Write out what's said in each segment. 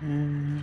Mm.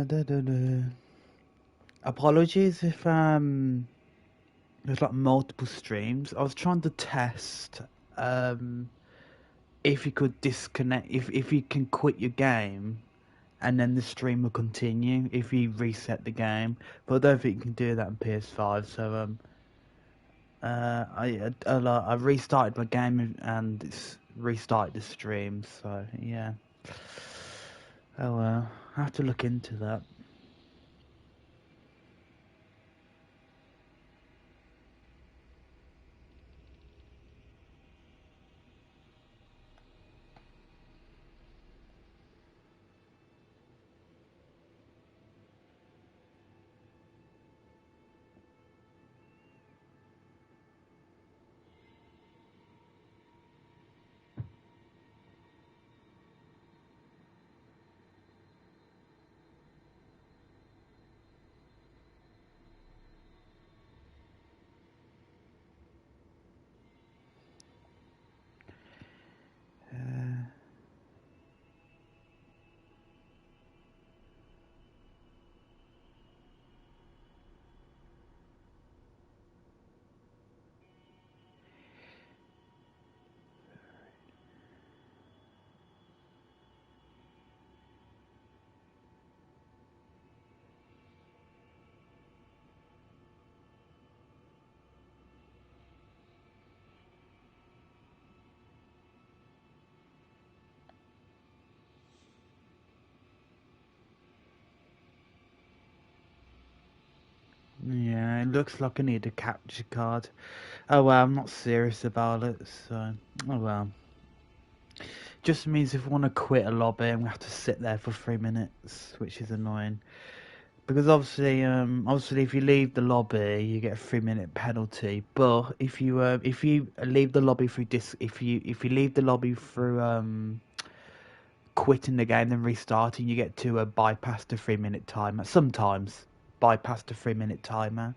Da, da, da. Apologies if there's like multiple streams. I was trying to test um if you could disconnect, if you can quit your game and then the stream will continue if you reset the game. But I don't think you can do that on PS5. So I restarted my game and it's restarted the stream. So yeah. Oh well, I have to look into that. Uh, yeah, it looks like I need a capture card. Oh well, I'm not serious about it, so oh well. Just means if we want to quit a lobby, we have to sit there for 3 minutes, which is annoying. Because obviously, if you leave the lobby, you get a 3 minute penalty. But if you leave the lobby through if you leave the lobby through quitting the game then restarting, you get to bypass the 3 minute timer. Sometimes bypass the 3 minute timer.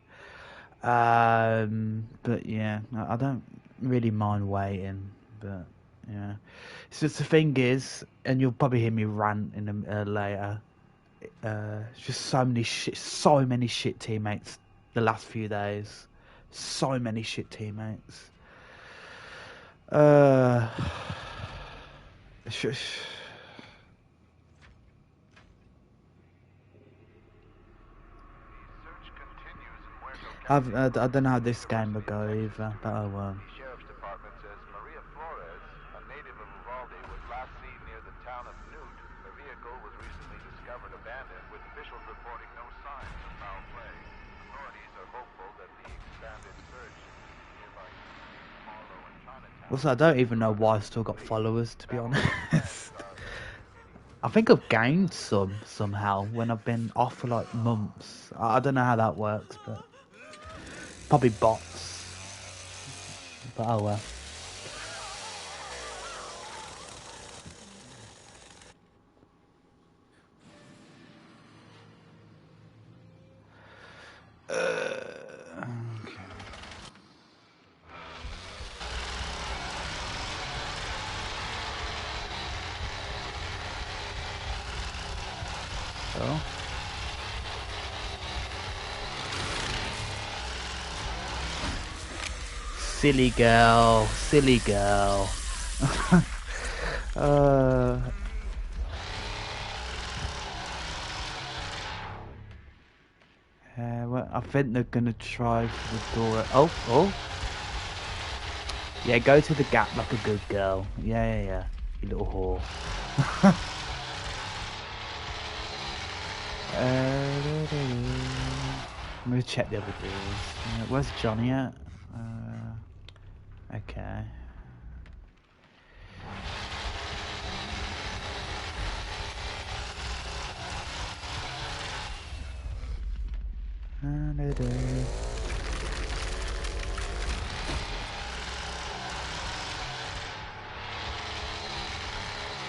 But yeah, I don't really mind waiting. But yeah, it's just the thing is, and you'll probably hear me rant in later. Just so many shit teammates the last few days. So many shit teammates. Uh, sh- sh- I don't know how this game will go either, but oh well. Sheriff's Department says Maria Flores, a native of Uvalde, was last seen near the town of Newt. Her vehicle was recently discovered abandoned, with officials reporting no signs of foul play. Authorities are hopeful that the expanded search nearby Harlow and Chinatown. Also, I don't even know why I still got followers, to be honest. I think I've gained some somehow when I've been off for like months. I don't know how that works, but probably bots. But oh well. Okay. So. Silly girl, silly girl. Well, I think they're gonna try for the door. Oh. Yeah, go to the gap like a good girl. Yeah. You little whore. I'm gonna check the other doors. Where's Johnny at? Okay.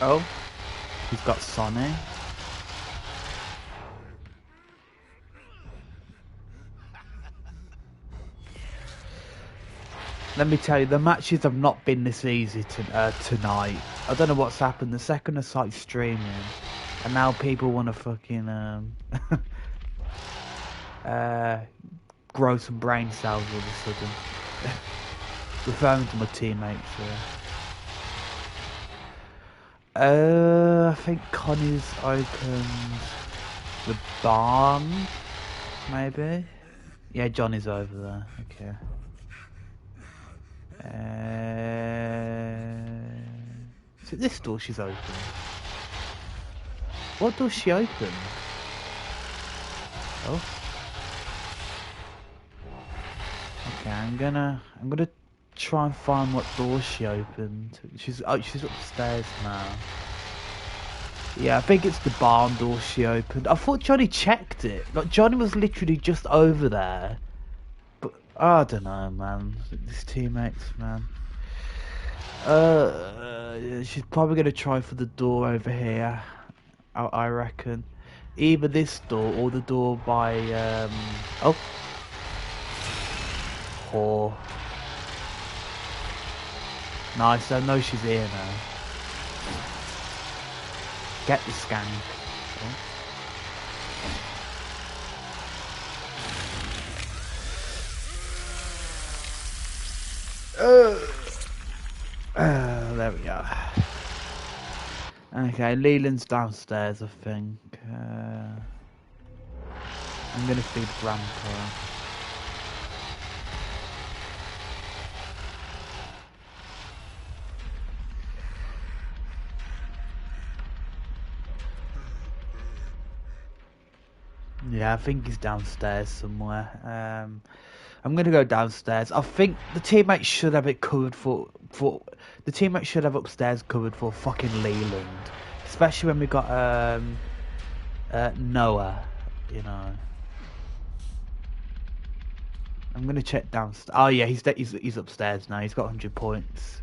Oh, he's got Sonny. Let me tell you, the matches have not been this easy tonight. I don't know what's happened. The second I started streaming, and now people want to fucking grow some brain cells all of a sudden. Referring to my teammates here. I think Connie's opened the barn, maybe. Yeah, Johnny's over there. Okay. Is it this door she's open? What door she opened? Oh. Okay, I'm gonna try and find what door she opened. She's upstairs now. Yeah, I think it's the barn door she opened. I thought Johnny checked it. Like Johnny was literally just over there. But I don't know, man. These teammates, man. She's probably gonna try for the door over here. I reckon. Either this door or the door by oh. Whore. Nice, I know she's here now. Get the scan. There we are. Okay, Leland's downstairs, I think. I'm gonna feed Grandpa. Yeah, I think he's downstairs somewhere. I'm gonna go downstairs. I think the teammates should have it covered for the teammates should have upstairs covered for fucking Leland, especially when we got Noah. You know. I'm gonna check downstairs. Oh yeah, he's upstairs now. He's got 100 points.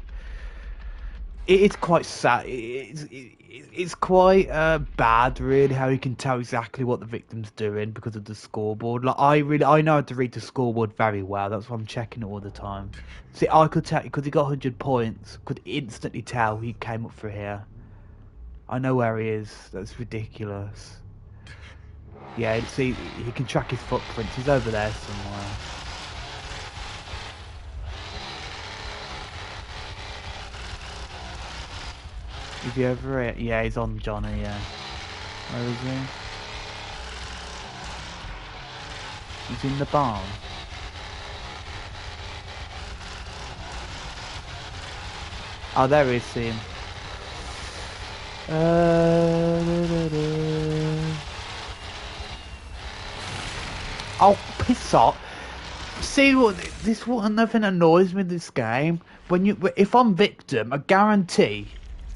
it's quite sad. It's quite bad, really, how you can tell exactly what the victim's doing because of the scoreboard. Like I know how to read the scoreboard very well. That's why I'm checking it all the time. See, I could tell because he got 100 points. Could instantly tell he came up for here. I know where he is. That's ridiculous. Yeah, see, he can track his footprints. He's over there somewhere. Is he over it? Yeah, he's on Johnny. Yeah. Where is he? He's in the barn. Oh, there he is, see him. Oh, piss off. See what this what nothing annoys me in this game. If I'm victim, I guarantee,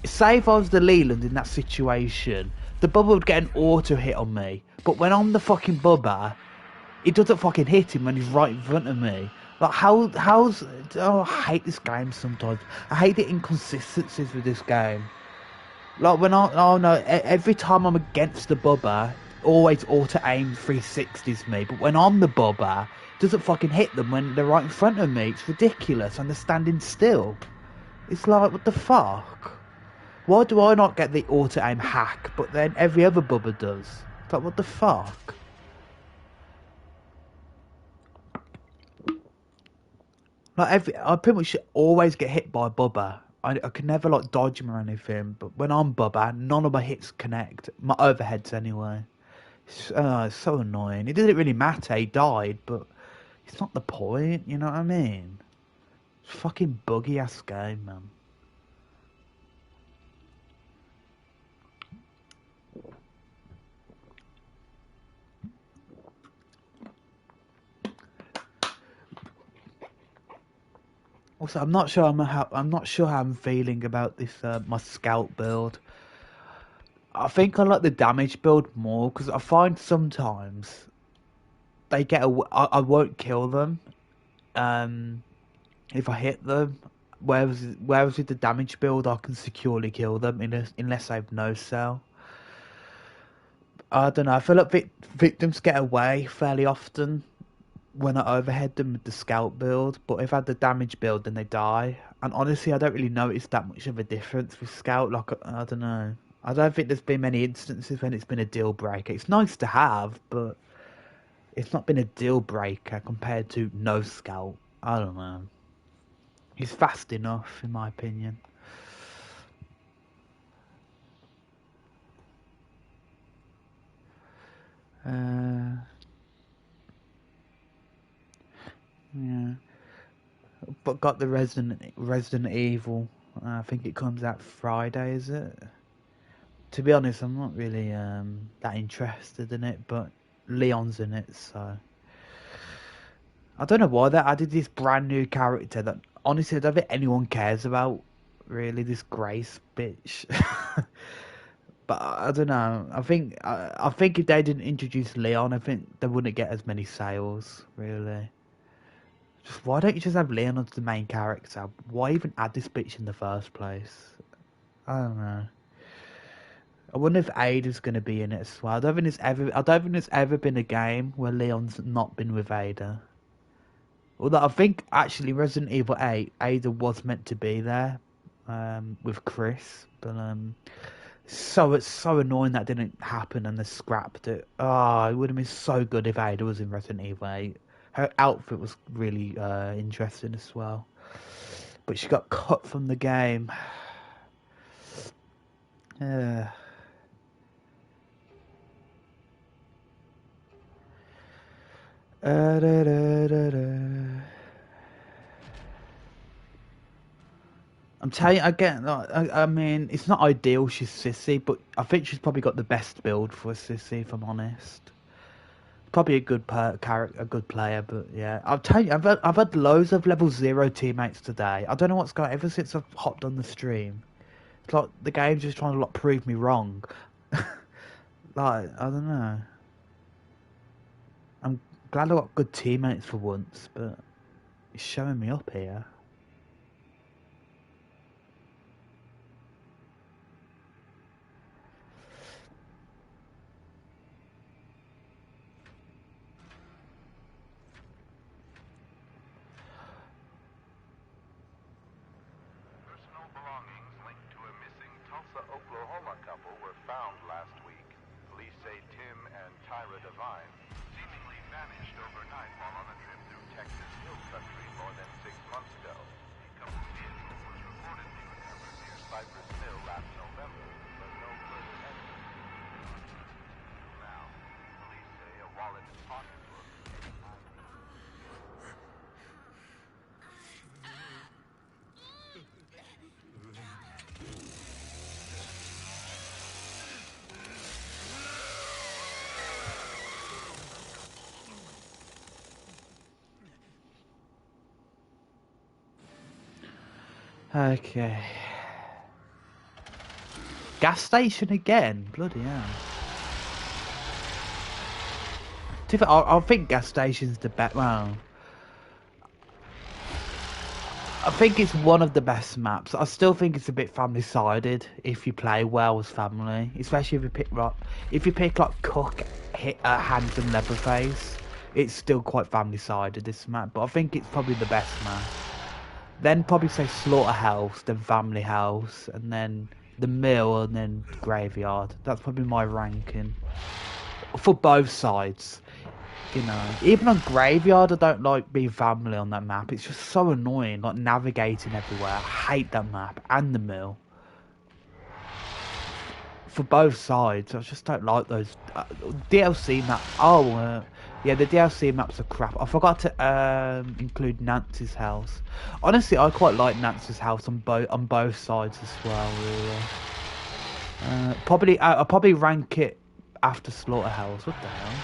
say if I was the Leland in that situation, the bubba would get an auto hit on me. But when I'm the fucking bubba, it doesn't fucking hit him when he's right in front of me. Like how's oh, I hate this game sometimes. I hate the inconsistencies with this game. Like when oh no, every time I'm against the bubba, always auto aim 360s me. But when I'm the bubba, it doesn't fucking hit them when they're right in front of me. It's ridiculous, and they're standing still. It's like, what the fuck? Why do I not get the auto aim hack, but then every other bubba does? It's like, what the fuck? Like I pretty much always get hit by Bubba. I can never like dodge him or anything, but when I'm Bubba, none of my hits connect. My overheads anyway. It's so annoying. It didn't really matter. He died, but it's not the point. You know what I mean? It's fucking buggy ass game, man. Also, I'm not sure how I'm feeling about this my scout build. I think I like the damage build more because I find sometimes they get I won't kill them. Um, if I hit them. Whereas with the damage build, I can securely kill them unless I have no cell. I don't know. I feel like victims get away fairly often when I overhead them with the scout build, but if I had the damage build, then they die. And honestly, I don't really notice that much of a difference with scout. Like I don't know. I don't think there's been many instances when it's been a deal breaker. It's nice to have, but it's not been a deal breaker compared to no scout. I don't know. He's fast enough, in my opinion. Yeah, but got the Resident Evil. I think it comes out Friday, is it? To be honest, I'm not really that interested in it, but Leon's in it, so I don't know why they added this brand new character that honestly I don't think anyone cares about. Really, this Grace bitch. But I don't know. I think if they didn't introduce Leon, I think they wouldn't get as many sales. Really. Just why don't you just have Leon as the main character? Why even add this bitch in the first place? I don't know. I wonder if Ada's going to be in it as well. I don't think there's ever been a game where Leon's not been with Ada. Although I think actually Resident Evil 8, Ada was meant to be there, with Chris, but so it's so annoying that didn't happen and they scrapped it. Oh, it would have been so good if Ada was in Resident Evil 8. Her outfit was really interesting as well. But she got cut from the game. Uh, da, da, da, da. I'm telling you again. I mean, it's not ideal. She's sissy, but I think she's probably got the best build for a sissy. If I'm honest, probably a good character, a good player. But yeah, I'll tell you, I've had loads of level 0 teammates today. I don't know what's going. Ever since I've hopped on the stream, it's like the game's just trying to like prove me wrong. Like I don't know. I'm glad I got good teammates for once, but it's showing me up here. Vine, seemingly vanished overnight while on a trip through Texas hill country more than 6 months ago. The couple's vehicle was reportedly recovered near Cypress Mill last November, but no further evidence has been found. Now, police say a wallet and pocketbook contain Okay. Gas station again? Bloody hell. I think gas station's the best. Well, I think it's one of the best maps. I still think it's a bit family-sided if you play well as family, especially if you pick like Cook, Hands and Leatherface. It's still quite family-sided, this map, but I think it's probably the best map. Then probably say Slaughterhouse, then Family House, and then the Mill, and then Graveyard. That's probably my ranking for both sides. You know, even on Graveyard, I don't like being family on that map. It's just so annoying, like navigating everywhere. I hate that map and the Mill. For both sides, I just don't like those DLC maps. Yeah, the DLC maps are crap. I forgot to include Nancy's house. Honestly, I quite like Nancy's house on both sides as well. Really, I'll probably rank it after Slaughterhouse. What the hell?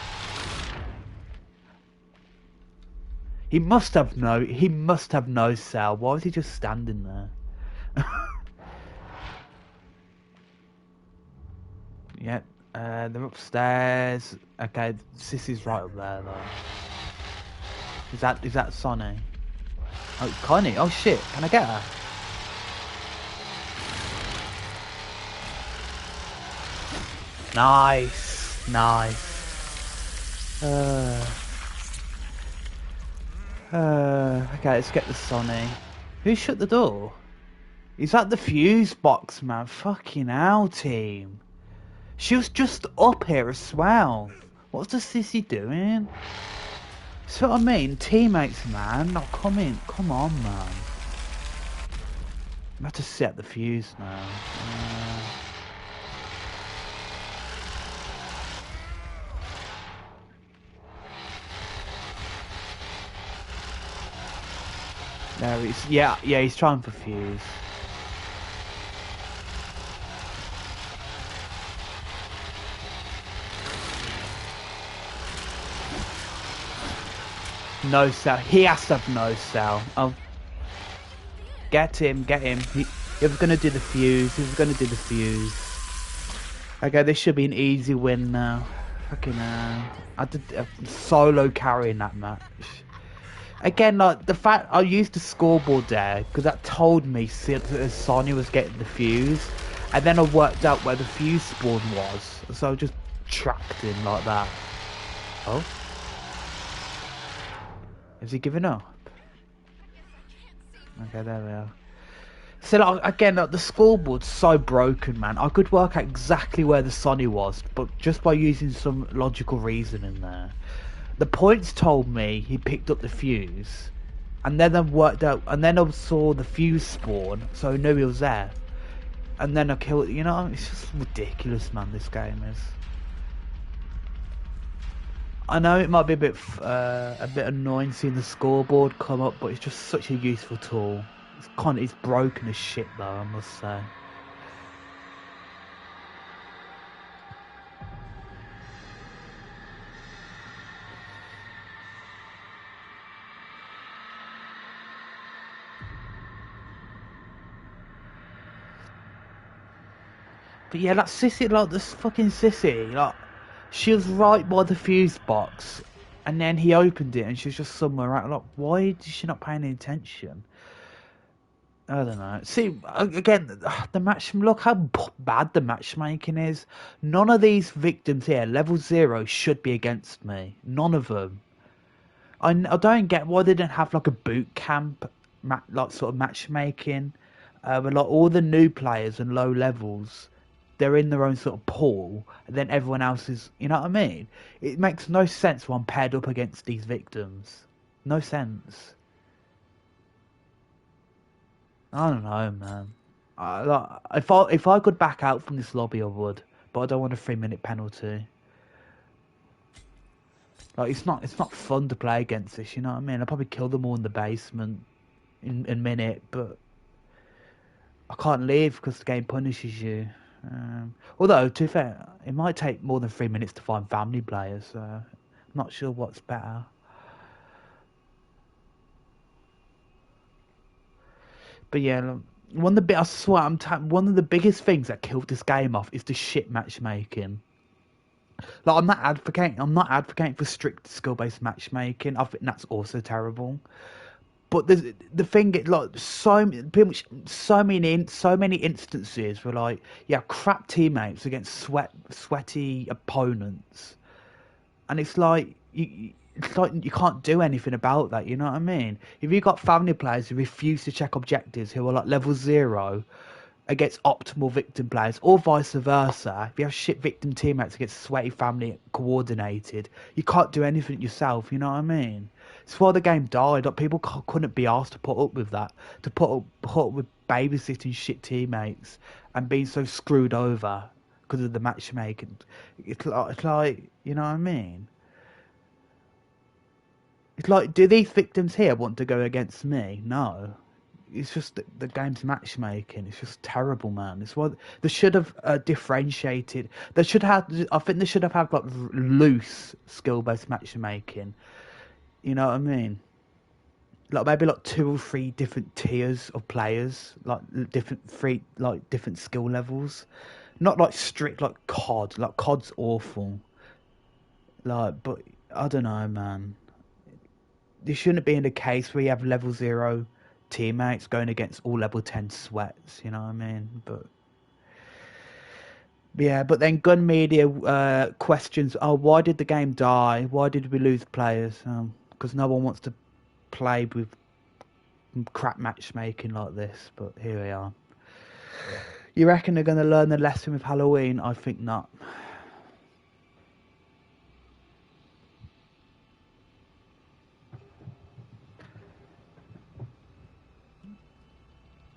He must have no cell. Why is he just standing there? Yeah, they're upstairs. Okay, Sissy's right up there though. Is that Sonny? Oh, Connie. Oh shit! Can I get her? Nice, nice. Okay, let's get the Sonny. Who shut the door? Is that the fuse box, man? Fucking hell, team. She was just up here as well. What's the Sissy doing? See what I mean? Teammates, man. Not coming. Come on, man. I'm about to set the fuse now. There he's. Yeah, he's trying for fuse. No cell. He has to have no cell. Oh. Get him. He was going to do the fuse. Okay, this should be an easy win now. Fucking hell. I did solo carrying that match. Again, like, the fact I used the scoreboard there, because that told me Sonya was getting the fuse. And then I worked out where the fuse spawn was. So I just tracked him like that. Oh? Is he giving up? Okay, there we are. So like, again, like, the scoreboard's so broken, man. I could work out exactly where the Sonny was, but just by using some logical reasoning there. The points told me he picked up the fuse, and then I worked out, and then I saw the fuse spawn, so I knew he was there. And then I killed. You know, it's just ridiculous, man. This game is. I know it might be a bit annoying seeing the scoreboard come up, but it's just such a useful tool. It's broken as shit though, I must say. But yeah, that Sissy, like this fucking Sissy, like she was right by the fuse box, and then he opened it, and she was just somewhere out. Like, why is she not paying any attention? I don't know. See, again, the match. Look how bad the matchmaking is. None of these victims here, level 0, should be against me. None of them. I don't get why they didn't have like a boot camp, like sort of matchmaking, where like all the new players and low levels they're in their own sort of pool, and then everyone else is, you know what I mean? It makes no sense when I'm paired up against these victims. No sense. I don't know, man. If I could back out from this lobby, I would, but I don't want a 3-minute penalty. Like it's not fun to play against this, you know what I mean? I'll probably kill them all in the basement in a minute, but I can't leave because the game punishes you. Although, to be fair, it might take more than 3 minutes to find family players, so I'm not sure what's better. But yeah, look, I swear, one of the biggest things that killed this game off is the shit matchmaking. Like, I'm not advocating for strict skill-based matchmaking. I think that's also terrible. But the thing is, like, pretty much so many instances where, like, you have crap teammates against sweaty opponents, and it's like you can't do anything about that. You know what I mean? If you got family players who refuse to check objectives, who are like level 0 against optimal victim players, or vice versa, if you have shit victim teammates against sweaty family coordinated, you can't do anything yourself. You know what I mean? It's why the game died. Like, people couldn't be asked to put up with that, to put up with babysitting shit teammates and being so screwed over because of the matchmaking. It's like, you know what I mean? It's like, do these victims here want to go against me? No. It's just the game's matchmaking. It's just terrible, man. It's what they should have differentiated. They should have. I think they should have had like loose skill-based matchmaking. You know what I mean? Like maybe like 2 or 3 different tiers of players, like different skill levels. Not like strict like COD. Like COD's awful. Like, but I don't know, man. This shouldn't be in a case where you have level 0 teammates going against all level 10 sweats, you know what I mean? But yeah, but then gun media questions, oh, why did the game die? Why did we lose players? Because no one wants to play with crap matchmaking like this, but here we are. You reckon they're going to learn the lesson with Halloween? I think not.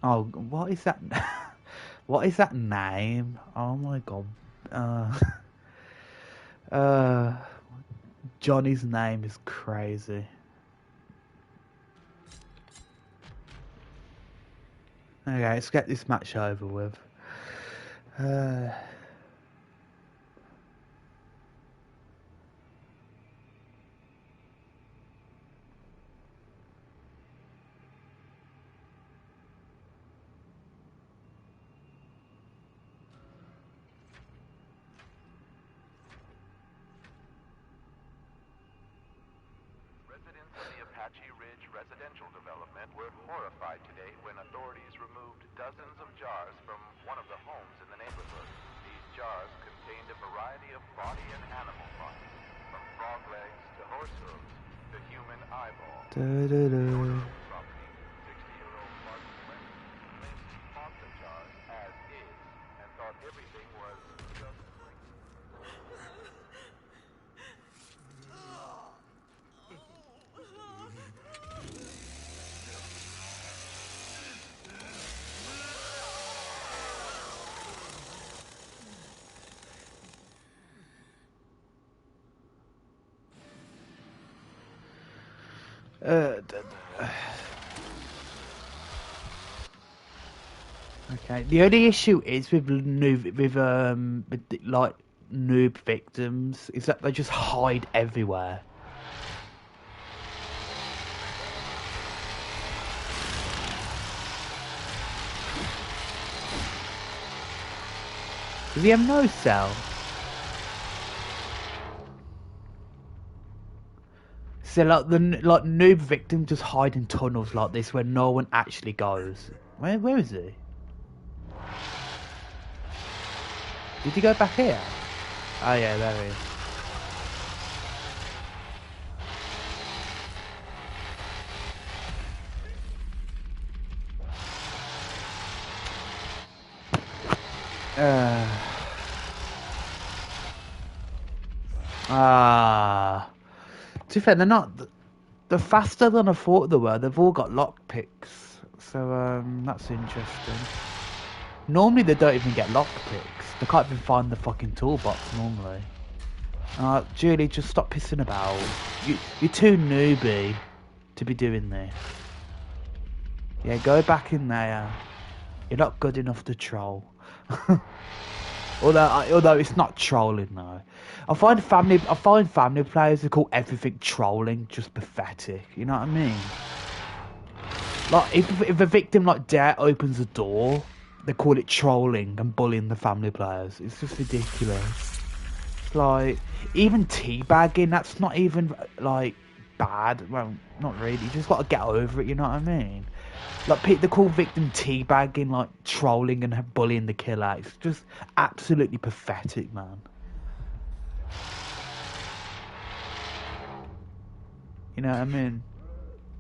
Oh, what is that? What is that name? Oh my god. Uh, uh, Johnny's name is crazy. Okay, let's get this match over with. Residents of the Apache Ridge residential development were horrified today when authorities removed dozens of jars from one of the homes in the neighborhood. These jars contained a variety of body and animal parts, from frog legs to horse hooves to human eyeballs. Property, 60-year-old Martin Leonard claims he bought the jars as is and thought everything was just like... Okay. The only issue is with like noob victims is that they just hide everywhere. Does he have no cell? So like noob victims just hide in tunnels like this where no one actually goes. Where is he? Did he go back here? Oh yeah, there he is. Ah. To be fair, they're not. They're faster than I thought they were. They've all got lockpicks. So, that's interesting. Normally, they don't even get lockpicks. They can't even find the fucking toolbox normally. Julie, just stop pissing about. You're too newbie to be doing this. Yeah, go back in there. You're not good enough to troll. although it's not trolling though. I find family players who call everything trolling just pathetic. You know what I mean? Like if a victim like Dare opens a door, they call it trolling and bullying the family players. It's just ridiculous. It's like even teabagging, that's not even like bad. Well, not really. You just got to get over it. You know what I mean? Like they call victim teabagging, like trolling and bullying the killer. It's just absolutely pathetic, man. You know what I mean?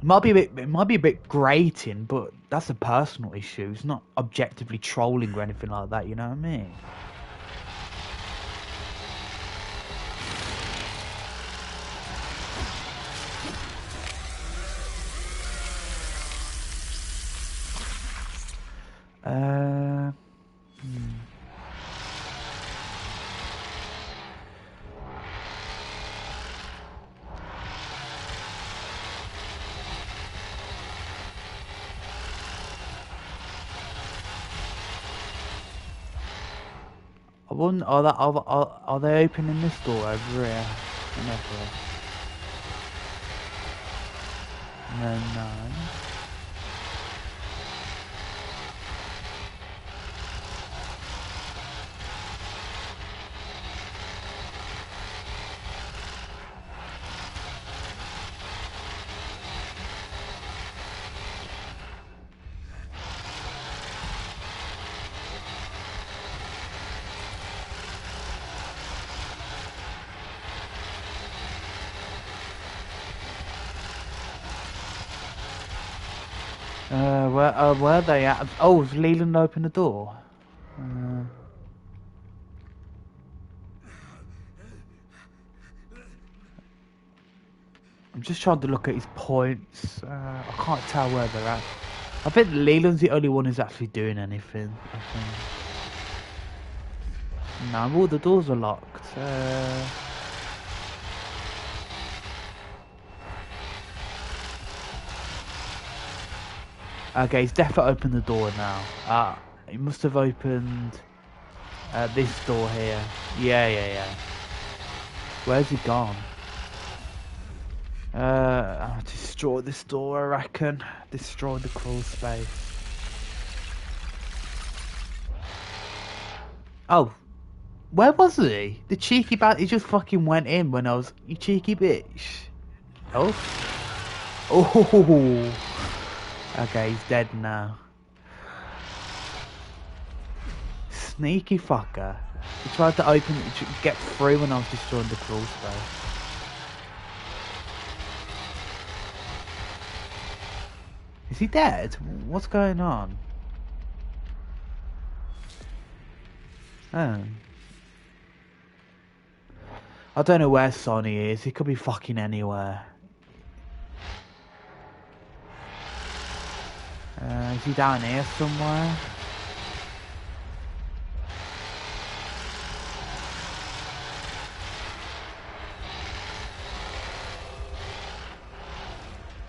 It might be a bit grating, but that's a personal issue. It's not objectively trolling or anything like that. You know what I mean? Hmm. I wonder, are they opening this door over here? Never. No. Where are they at? Oh, is Leland open the door? I'm just trying to look at his points. I can't tell where they're at. I think Leland's the only one who's actually doing anything. I think. No, all the doors are locked. Okay, he's definitely opened the door now. He must have opened this door here. Yeah. Where's he gone? I'll destroy this door, I reckon. Destroy the crawl space. Oh, where was he? The cheeky he just fucking went in when I was... You cheeky bitch. Oh. Oh. Okay, he's dead now. Sneaky fucker. He tried to get through when I was destroying the crawl space. Is he dead? What's going on? Oh. I don't know where Sonny is. He could be fucking anywhere. Is he down here somewhere?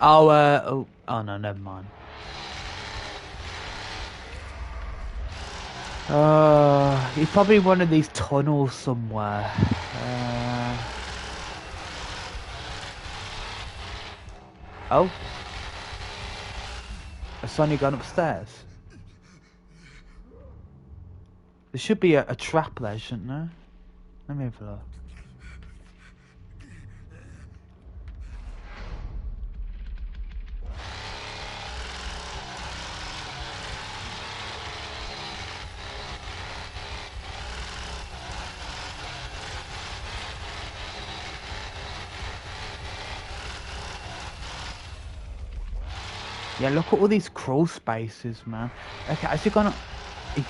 Oh no, never mind. He's probably in one of these tunnels somewhere. Oh. Has Sonny gone upstairs? There should be a trap there, shouldn't there? Let me have a look. Yeah, look at all these crawl spaces, man. Okay, has he gone...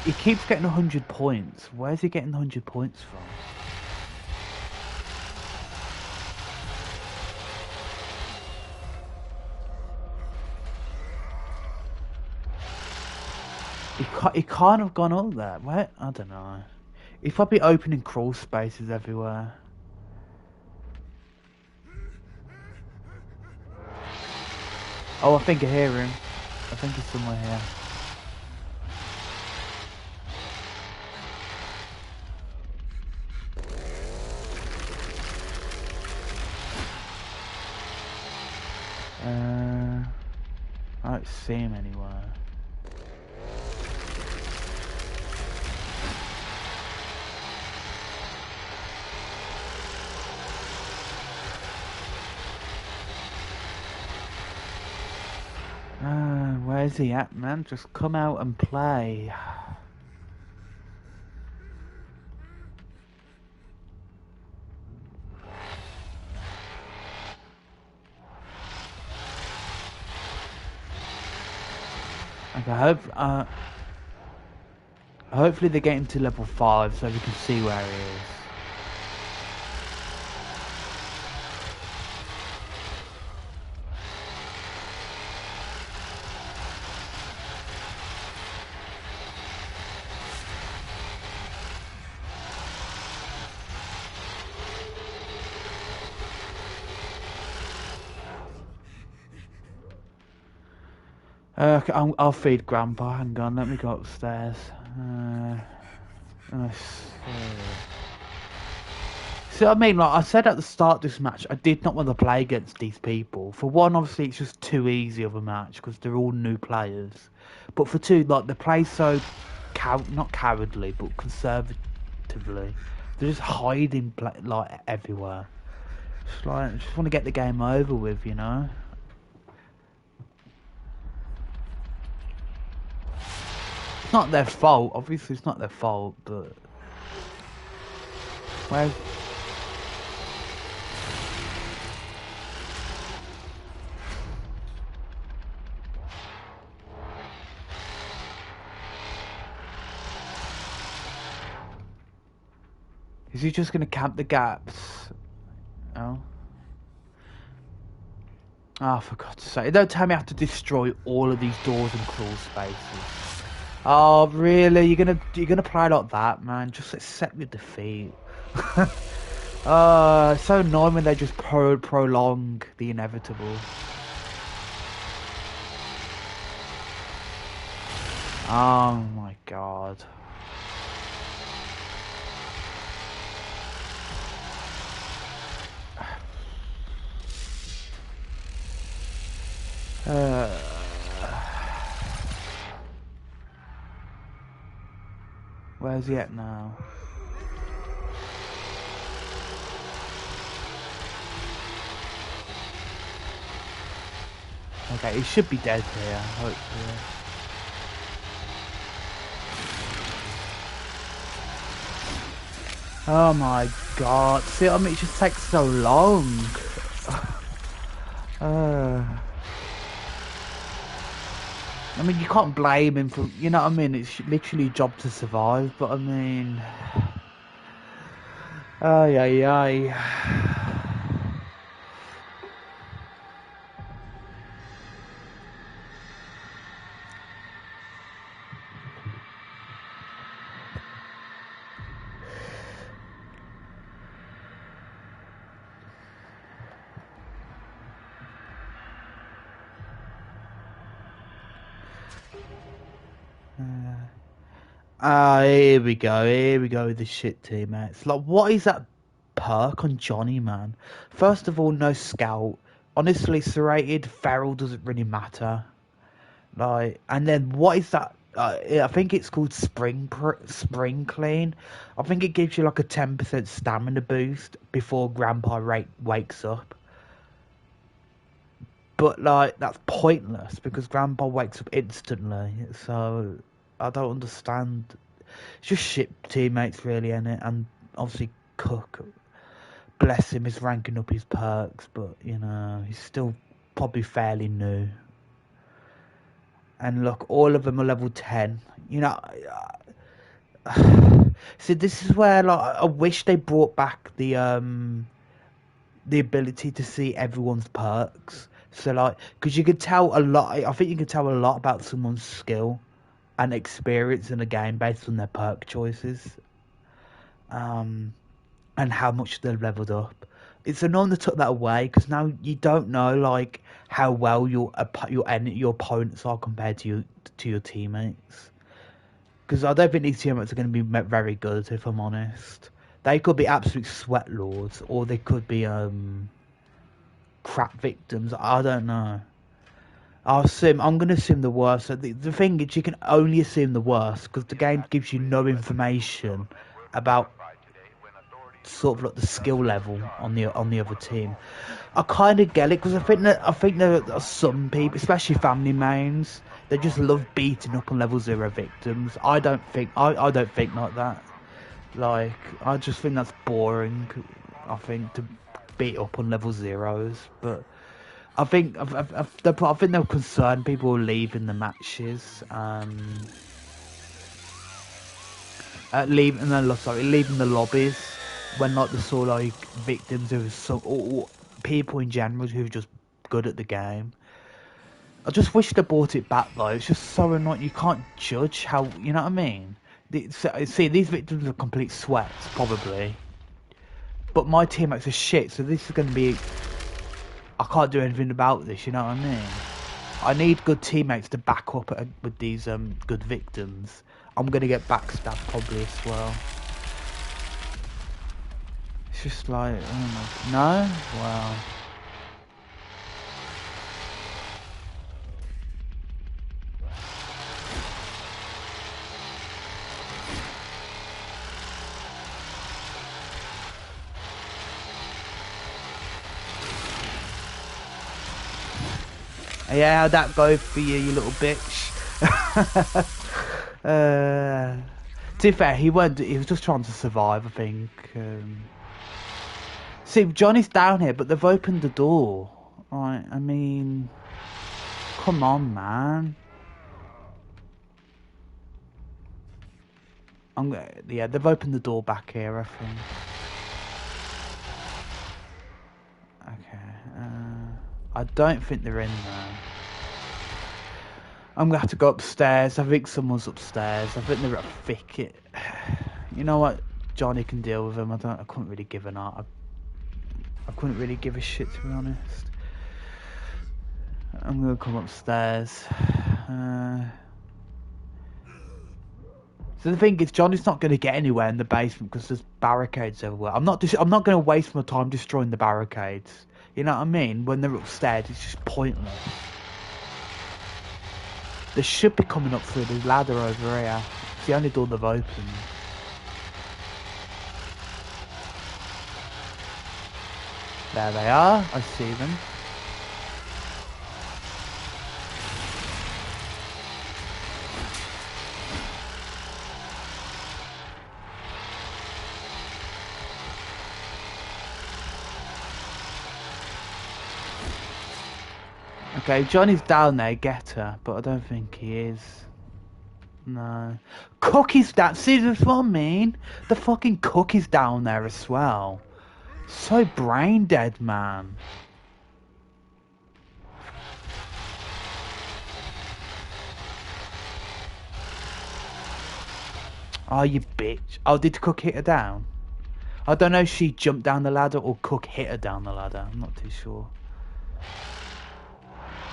He keeps getting 100 points. Where's he getting the 100 points from? He can't have gone up there. Where? I don't know. He's probably opening crawl spaces everywhere. Oh, I think I hear him. I think he's somewhere here. I don't see him anywhere. Where's he at, man? Just come out and play. Okay, hopefully they get him to level 5 so we can see where he is. Okay, I'll feed Grandpa. Hang on, let me go upstairs. See what I mean? Like I said at the start of this match, I did not want to play against these people. For one, obviously, it's just too easy of a match because they're all new players. But for two, like they play so not cowardly, but conservatively. They're just hiding like everywhere. Just like I just want to get the game over with, you know. It's not their fault. Obviously, it's not their fault, but where's is he just gonna camp the gaps? Oh. Oh, for God's sake. Don't tell me I have to destroy all of these doors and crawl spaces. Oh, really? You're gonna play like that, man? Just accept your defeat. It's so annoying when they just prolong the inevitable. Oh my God. Where's he at now? Okay, he should be dead here, hopefully. Oh my God. See, I mean, it just takes so long. I mean, you can't blame him for, you know what I mean? It's literally a job to survive, but I mean... Ay, ay, ay. Here we go with the shit teammates. Like, what is that perk on Johnny, man? First of all, no scout. Honestly, serrated, feral doesn't really matter. Like, and then what is that? I think it's called Spring Clean. I think it gives you like a 10% stamina boost before Grandpa wakes up. But like, that's pointless because Grandpa wakes up instantly. So I don't understand. It's just shit teammates, really, innit? And obviously Cook, bless him, is ranking up his perks, but you know he's still probably fairly new. And look, all of them are level 10. You know, see, this is where like I wish they brought back the ability to see everyone's perks. So like, because you could tell a lot. I think you can tell a lot about someone's skill and experience in the game based on their perk choices, and how much they've leveled up. It's annoying they took that away because now you don't know like how well your opponents are compared to your teammates. Because I don't think these teammates are going to be very good, if I'm honest. They could be absolute sweat lords, or they could be crap victims. I don't know. I'm going to assume the worst. The thing is, you can only assume the worst because the game gives you no information about sort of like the skill level on the other team. I kind of get it because I think there are some people, especially family mains, they just love beating up on level 0 victims. I don't think like that. Like I just think that's boring. I think to beat up on level 0s, but I think I think they're concerned people are leaving the matches. Leaving the lobbies when like they saw like victims who was or people in general who were just good at the game. I just wish they brought it back though. It's just so annoying. You can't judge how, you know what I mean. See, these victims are complete sweats probably, but my teammates are shit. So this is going to be. I can't do anything about this. You know what I mean. I need good teammates to back up with these good victims. I'm gonna get backstabbed probably as well. It's just like, oh my, no? Wow. Yeah, how'd that go for you, you little bitch? To be fair, he was just trying to survive, I think. See, Johnny's down here, but they've opened the door. Right, I mean, come on, man. Yeah, they've opened the door back here, I think. Okay, I don't think they're in there. I'm gonna have to go upstairs. I think someone's upstairs. I think they're at a thicket. You know what? Johnny can deal with them. I couldn't really give an art. I couldn't really give a shit, to be honest. I'm gonna come upstairs. So the thing is, Johnny's not gonna get anywhere in the basement because there's barricades everywhere. I'm not gonna waste my time destroying the barricades. You know what I mean? When they're upstairs, it's just pointless. They should be coming up through the ladder over here. It's the only door they've opened. There they are. I see them. Okay, Johnny's down there, get her, but I don't think he is. No. Cookie's down. See, that's what I mean. The fucking Cookie's down there as well. So brain dead, man. Oh, you bitch. Oh, did Cook hit her down? I don't know if she jumped down the ladder or Cook hit her down the ladder. I'm not too sure.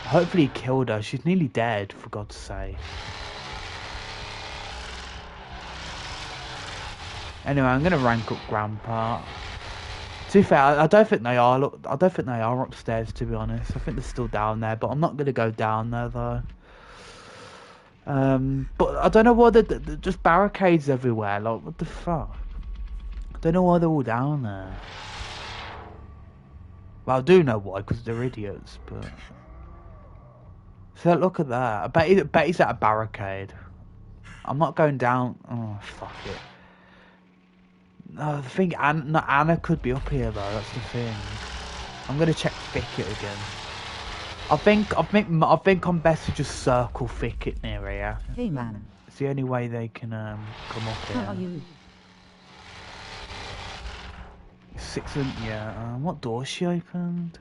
Hopefully he killed her. She's nearly dead, for God's sake. Anyway, I'm gonna rank up Grandpa. To be fair, I don't think they are. Look, I don't think they are upstairs. To be honest, I think they're still down there. But I'm not gonna go down there though. But I don't know why they're just barricades everywhere. Like, what the fuck? I don't know why they're all down there. Well, I do know why, because they're idiots. But so look at that. I bet he's at a barricade. I'm not going down. Oh, fuck it. No, the thing, Anna could be up here though. That's the thing. I'm gonna check thicket again. I think I'm best to just circle thicket near here. Hey man. It's the only way they can come up here. How are you? Yeah. What door she opened?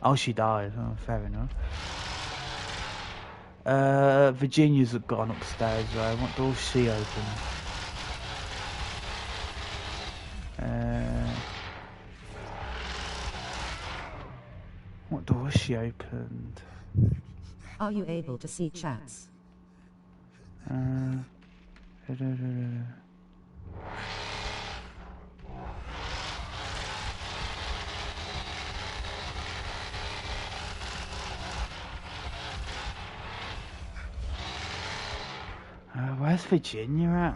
Oh, she died. Oh, fair enough. Virginia's gone upstairs though. What door's she open? What door has she opened? Are you able to see chats? Where's Virginia at?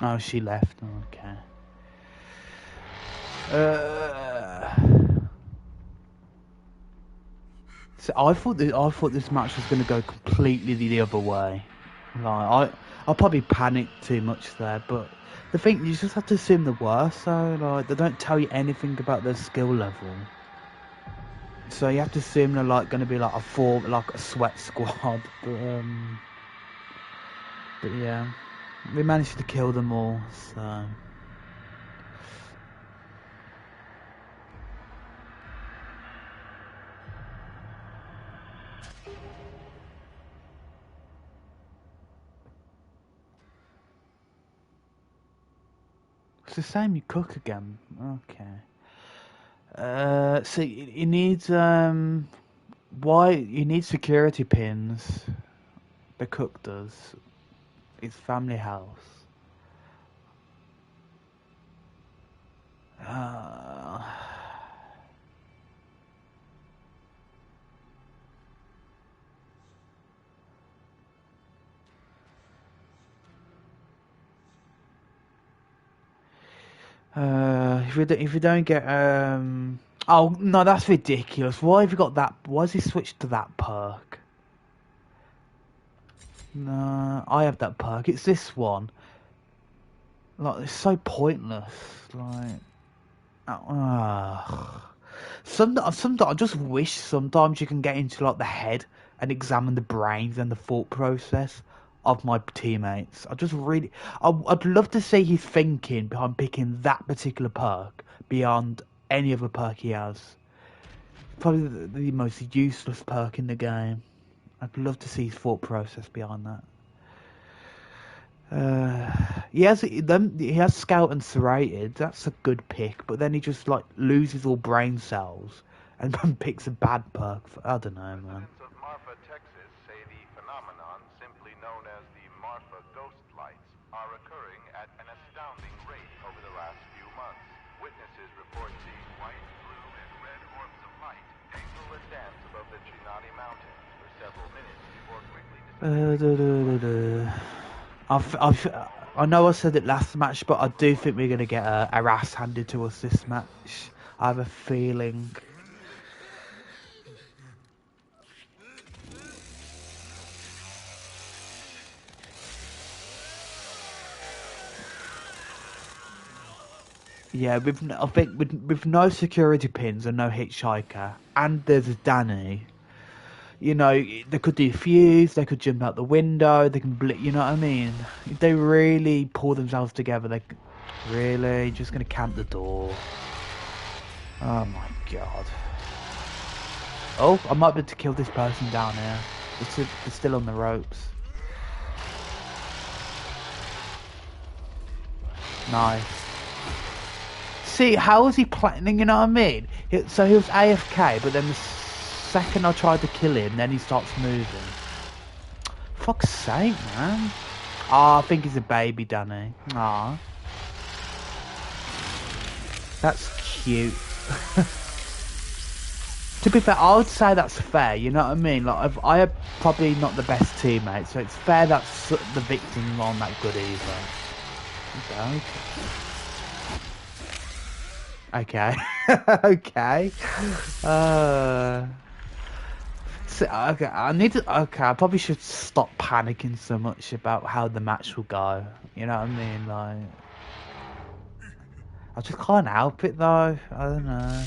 Oh, she left. Okay. So I thought this match was going to go completely the other way. Like I probably panicked too much there, but the thing you just have to assume the worst. So like they don't tell you anything about their skill level, so you have to assume they're like going to be like a sweat squad. But yeah, we managed to kill them all. So. It's the same you cook again. Okay. So he needs why you need security pins. The cook does. It's family house. If you don't get oh no, that's ridiculous. Why have you got that? Why has he switched to that perk? No, I have that perk. It's this one. Like it's so pointless. Like, sometimes I just wish sometimes you can get into like the head and examine the brains and the thought process of my teammates. I'd love to see his thinking behind picking that particular perk beyond any other perk he has. Probably the most useless perk in the game. I'd love to see his thought process behind that. He has Scout and Serrated. That's a good pick, but then he just like loses all brain cells and then picks a bad perk. I don't know, man. Residents of Marfa, Texas say the phenomenon, simply known as the Marfa ghost lights, are occurring at an astounding rate over the last few months. Witnesses report seeing white, blue, and red orbs of light dangle and dance above the Chinati Mountain for several minutes before quickly I know I said it last match, but I do think we're going to get our ass handed to us this match. I have a feeling. Yeah, I think with no security pins and no hitchhiker, and there's a Danny. You know, they could defuse, they could jump out the window, they can you know what I mean? If they really pull themselves together, they really just gonna camp the door. Oh my god. Oh, I might be able to kill this person down here. They're still on the ropes. Nice. See, how was he planning, you know what I mean? So he was AFK, but then the second I tried to kill him, then he starts moving. Fuck's sake, man. Oh, I think he's a baby, Danny. Aw. That's cute. To be fair, I would say that's fair, you know what I mean? Like, I am probably not the best teammate, so it's fair that the victims aren't that good either. Okay. Okay. Okay, I probably should stop panicking so much about how the match will go. You know what I mean? Like, I just can't help it though. I don't know.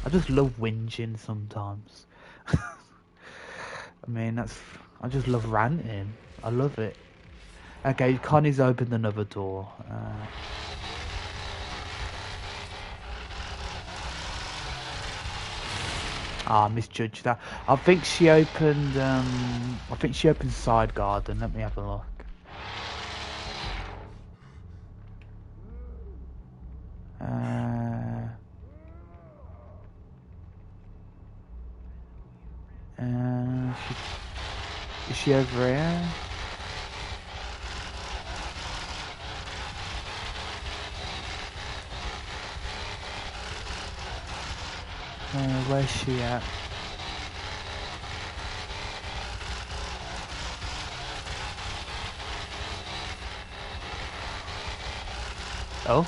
I just love whinging sometimes. I mean, I just love ranting. I love it. Okay, Connie's opened another door. I misjudged that. I think she opened. I think she opened side garden. Let me have a look. Is she over here? Where's she at? Oh,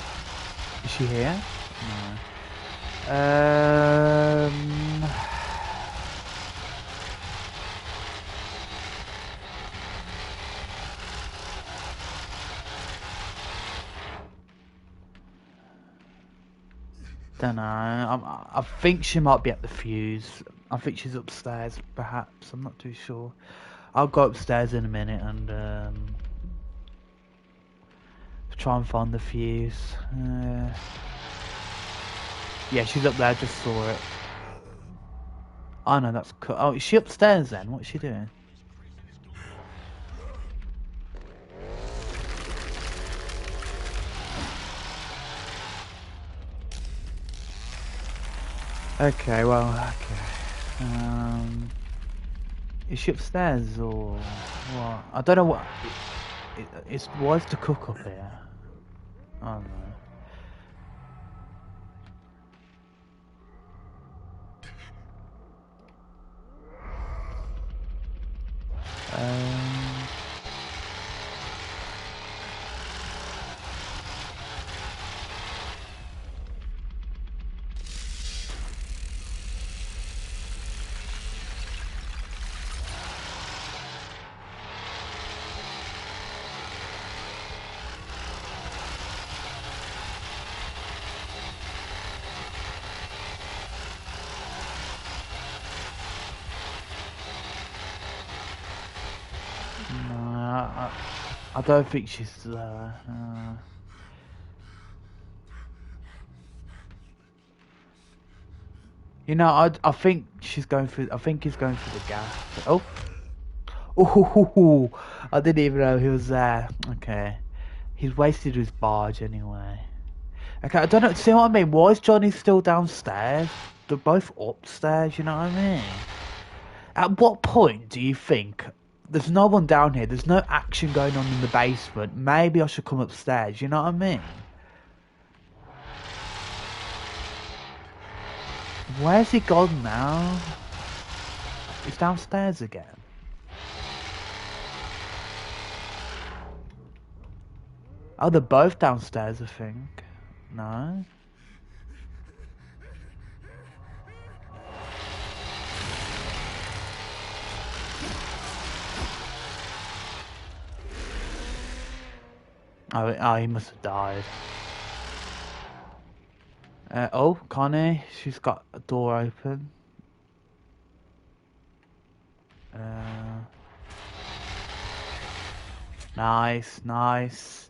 is she here? No. Don't know. I think she might be at the fuse. I think she's upstairs, perhaps. I'm not too sure. I'll go upstairs in a minute and try and find the fuse. Yeah, she's up there. I just saw it. Oh no, that's cool. Oh, is she upstairs then? What's she doing? Okay, well, okay. Is she upstairs or what? I don't know what. It's why's the cook up here? I don't know. No, I don't think she's there. You know, I think she's going through. I think he's going through the gas. Oh, oh! I didn't even know he was there. Okay, he's wasted his barge anyway. Okay, I don't know. See what I mean? Why is Johnny still downstairs? They're both upstairs. You know what I mean? At what point do you think there's no one down here? There's no action going on in the basement. Maybe I should come upstairs. You know what I mean? Where's he gone now? He's downstairs again. Oh, they're both downstairs, I think. No? Oh, he must have died. Oh, Connie, she's got a door open. Nice, nice.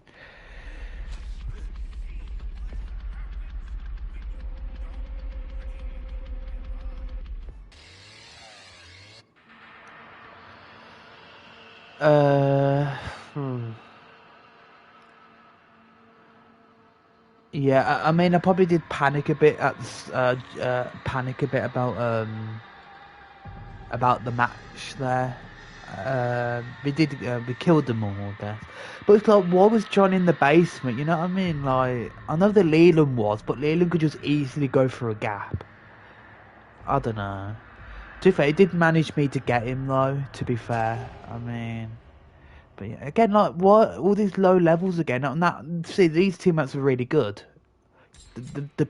Yeah, I mean, I probably did panic a bit about the match there. We killed them all, I guess. But it's like, why was John in the basement? You know what I mean? Like, I know that Leland was, but Leland could just easily go through a gap. I don't know. To be fair, it did manage me to get him though. To be fair, I mean, but yeah, again, like, what all these low levels again? See, these teammates are really good. The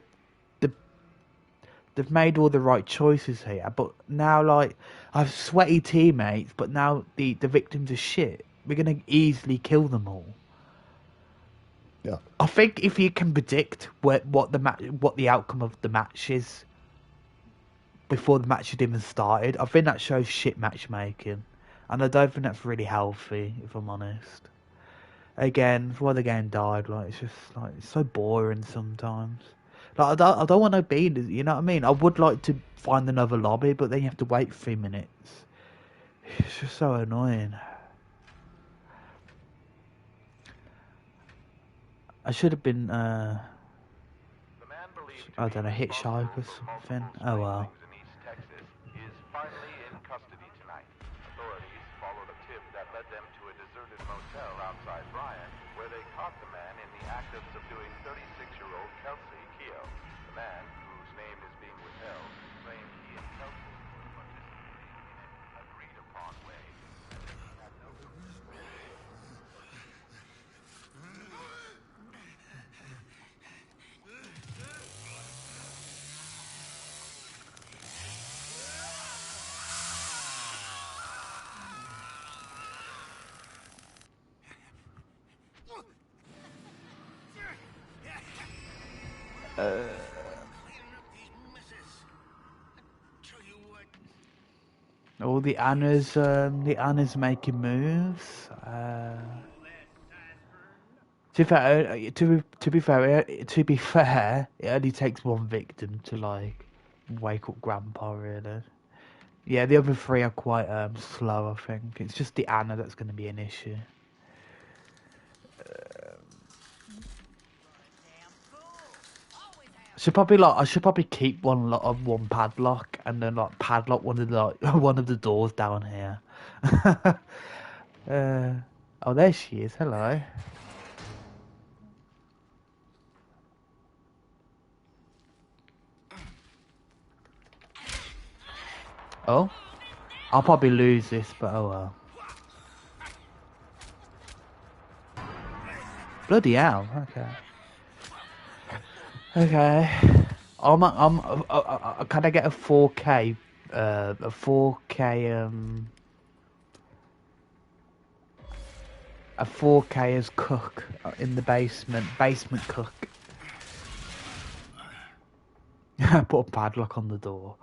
they've made all the right choices here, but now, like, I have sweaty teammates, but now the victims are shit. We're gonna easily kill them all. Yeah. I think if you can predict what the outcome of the match is, before the match had even started. I think that shows shit matchmaking, and I don't think that's really healthy, if I'm honest. Again, before the game died, like it's just like it's so boring sometimes. Like I don't want to be, you know what I mean? I would like to find another lobby, but then you have to wait 3 minutes. It's just so annoying. I should have been, The man believed to I be don't know, hit shy responsible or for something. multiple Oh well. stranglings in East Texas is finally in custody tonight. Authorities followed a tip that led them to a deserted motel outside Bryan, where they caught the man in the act of subduing 36-year-old Kelsey Keogh. The man, whose name is being withheld, claimed he and Kelsey participated in an agreed-upon way, and that he had no... All the Anna's making moves. To be fair, it only takes one victim to like wake up Grandpa. Really. Yeah, the other three are quite slow. I think it's just the Anna that's going to be an issue. I should probably keep one padlock and then like padlock one of the one of the doors down here. Oh, there she is. Hello. Oh, I'll probably lose this, but oh well. Bloody hell. Okay. Okay. Can I get a 4K? A 4K. A 4K as cook in the basement. Basement cook. Put a padlock on the door.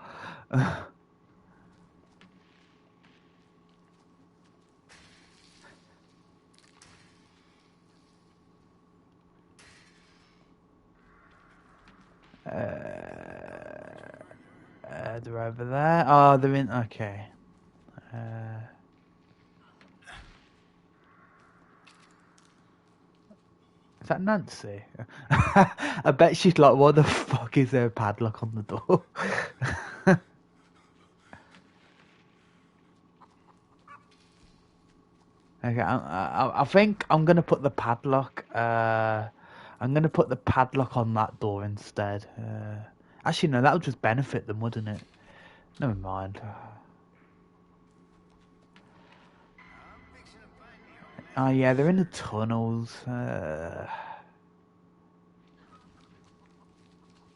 They're over there. Oh, they're in. Okay. Is that Nancy? I bet she's like, what the fuck is there a padlock on the door? Okay, I think I'm gonna put the padlock. I'm gonna put the padlock on that door instead. Actually, no, that would just benefit them, wouldn't it? Never mind. Oh yeah, they're in the tunnels.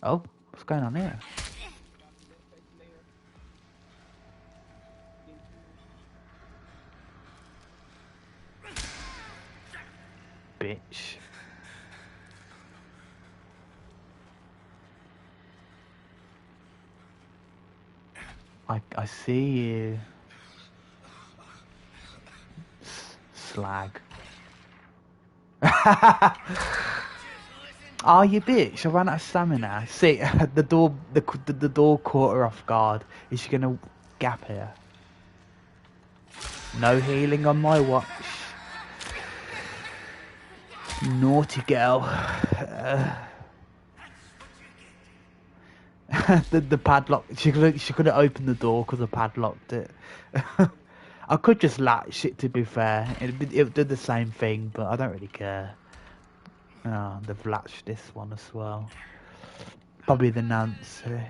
Oh, what's going on here? Bitch. I see you. Slag. Oh, you bitch! I ran out of stamina. See, the door caught her off guard. Is she gonna gap here? No healing on my watch. Naughty girl. The padlock. She couldn't open the door because I padlocked it. I could just latch it. To be fair, it did the same thing, but I don't really care. Oh, they've latched this one as well. Probably the Nancy.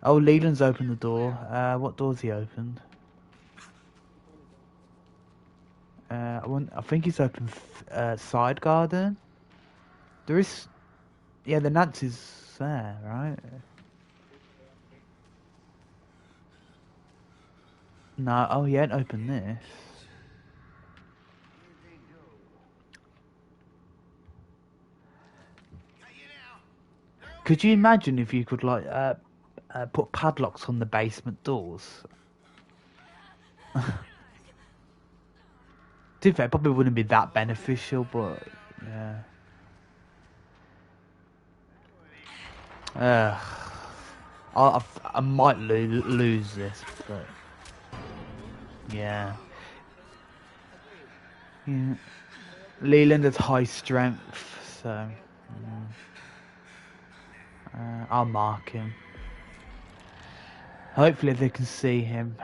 Oh, Leland's opened the door. What door's he opened? I think he's opened side garden. There is, yeah, the Nancy's there, right? No, oh, he ain't opened this. Could you imagine if you could like put padlocks on the basement doors. To be fair, it probably wouldn't be that beneficial, but yeah. I might lose this, but yeah. Yeah. Leland has high strength, so I'll mark him. Hopefully they can see him.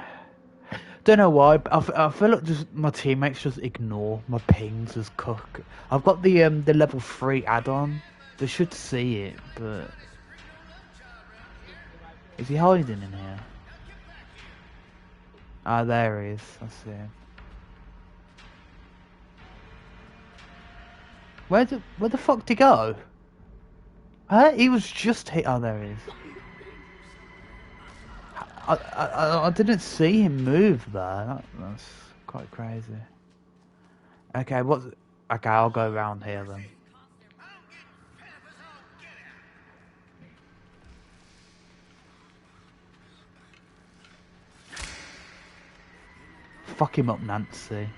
Don't know why, but I feel like just my teammates just ignore my pings as cook. I've got the level 3 add-on. They should see it, but is he hiding in here? Ah, there he is. I see him. Where the fuck did he go? He was just hit. Oh, there he is. I didn't see him move there. That's quite crazy. Okay, okay, I'll go around here then. Fuck him up, Nancy.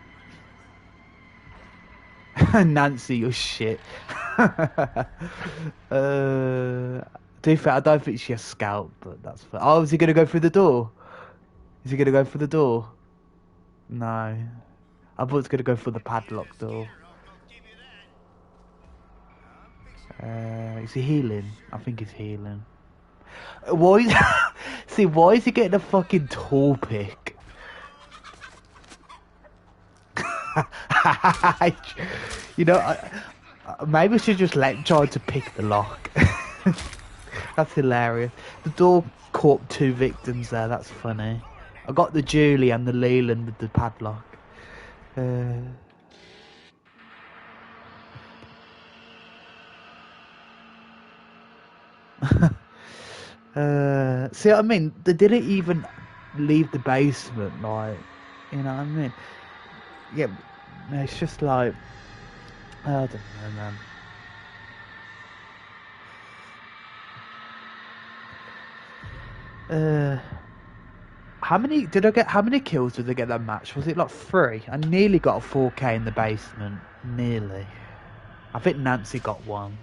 Nancy, you're shit. To be fair, I don't think she's a scout, but that's fair. Oh, is he gonna go through the door? Is he gonna go through the door? No. I thought he was gonna go for the padlock door. Is he healing? I think he's healing. Why? See, why is he getting a fucking tool pick? You know, maybe I should just let try to pick the lock. That's hilarious. The door caught 2 victims there. That's funny. I got the Julie and the Leland with the padlock. See what I mean? They didn't even leave the basement, like, you know what I mean? Yeah, it's just like, I don't know, man. How many did I get? How many kills did I get that match? Was it like 3? I nearly got a 4K in the basement. Nearly. I think Nancy got one.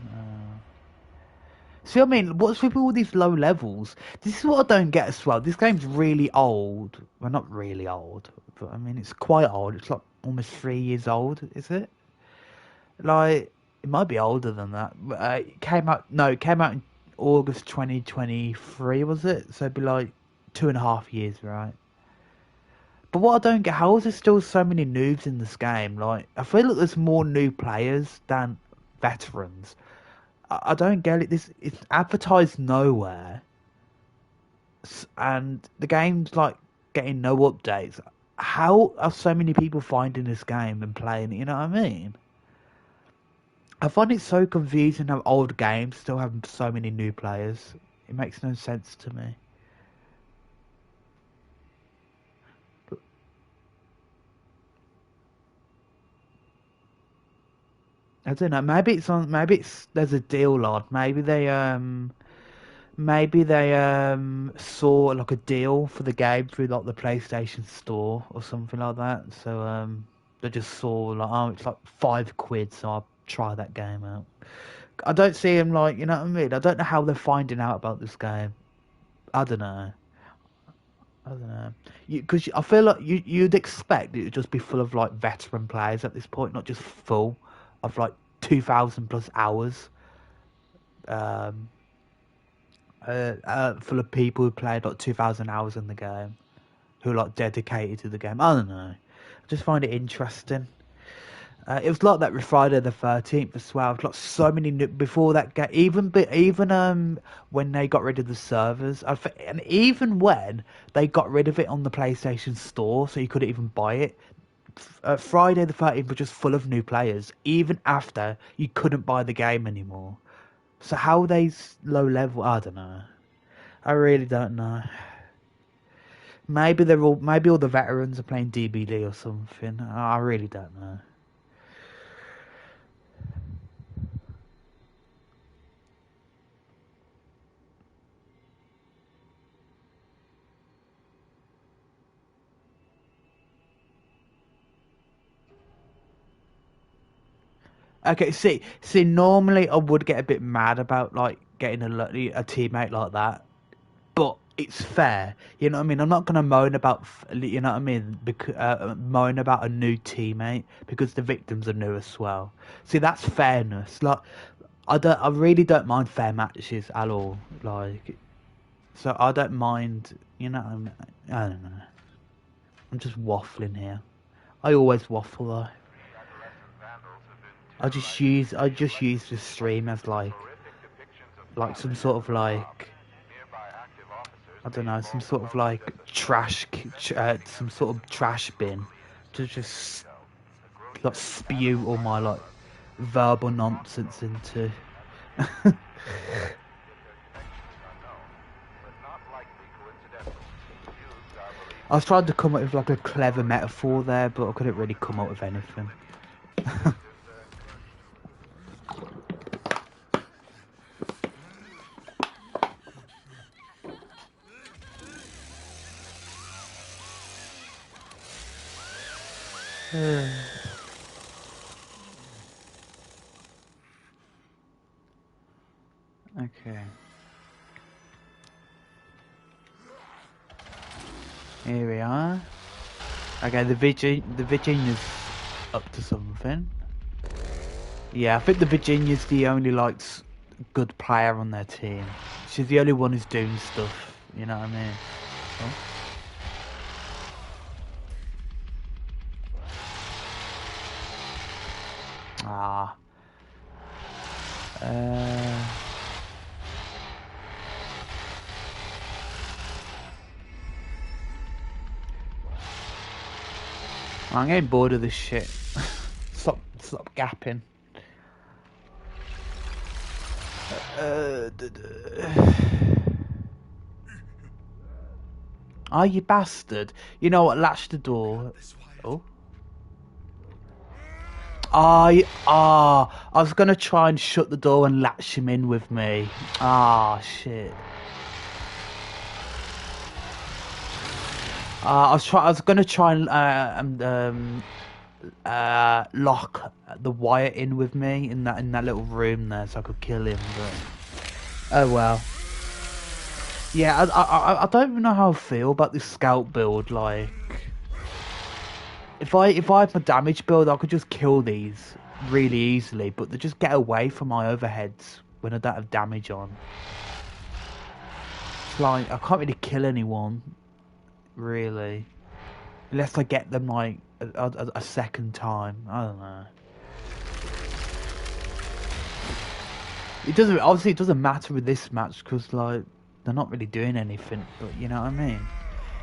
See what I mean? What's with all these low levels? This is what I don't get as well. This game's really old. Well, not really old, but I mean, it's quite old. It's like almost 3 years old, is it? Like, it might be older than that. But, it came out, no, it came out in August 2023, was it? So it'd be like 2.5 years, right? But what I don't get, how is there still so many noobs in this game? Like, I feel like there's more new players than veterans. I don't get it. It's advertised nowhere, and the game's like getting no updates. How are so many people finding this game and playing it? You know what I mean? I find it so confusing how old games still have so many new players. It makes no sense to me. I don't know. Maybe it's on. Maybe it's there's a deal, Lord. Maybe they saw like a deal for the game through like the PlayStation Store or something like that. So they just saw like, oh, it's like £5, so I'll try that game out. I don't see them, like, you know what I mean. I don't know how they're finding out about this game. I don't know. I don't know. Because I feel like you'd expect it to just be full of like veteran players at this point, not just full of like 2,000 plus hours. Um, full of people who played like 2,000 hours in the game, who are like dedicated to the game. I don't know. I just find it interesting. It was like that with Friday the 13th as well. Like so many before that game, even when they got rid of the servers, and even when they got rid of it on the PlayStation Store, so you couldn't even buy it. Friday the 13th was just full of new players, even after you couldn't buy the game anymore. So how they low level? I don't know. I really don't know. Maybe all the veterans are playing DBD or something. I really don't know. Okay, see, normally I would get a bit mad about like getting a teammate like that, but it's fair. You know what I mean? I'm not gonna moan about, you know what I mean? Moan about a new teammate because the victims are new as well. See, that's fairness. Like, I really don't mind fair matches at all. Like, so I don't mind. You know, I don't know. I'm just waffling here. I always waffle though. Adolescent vandals have been I terrorizing just use the electric stream as horrific depictions of like some violence sort of and mob. like Nearby active officers I don't made know, some false sort of alarms like as a show, some investigating sort evidence of of trash violence bin locally in to San just Francisco. The like grotesque pattern spew of all my like fireworks verbal was also nonsense into. their connection is unknown, but not likely coincidental. Fugues are believed I to was be trying to come up with connected like a to the clever story metaphor about there, but I victims couldn't really come up organized with anything. ritualistic detectives Okay. Here we are. Okay, the Virginia's up to something. Yeah, I think the Virginia's the only like good player on their team. She's the only one who's doing stuff. You know what I mean? Oh. Ah. Uh. I'm getting bored of this shit. Stop gapping. Oh, you bastard. You know what? Latch the door. Oh. I was gonna try and shut the door and latch him in with me. Ah, shit. I was gonna try and lock the wire in with me in that little room there, so I could kill him. But oh well. Yeah, I don't even know how I feel about this scout build. Like, if I had my damage build, I could just kill these really easily, but they just get away from my overheads when I don't have damage on. It's like I can't really kill anyone, really, unless I get them like a second time. I don't know. It doesn't matter with this match because like they're not really doing anything. But you know what I mean.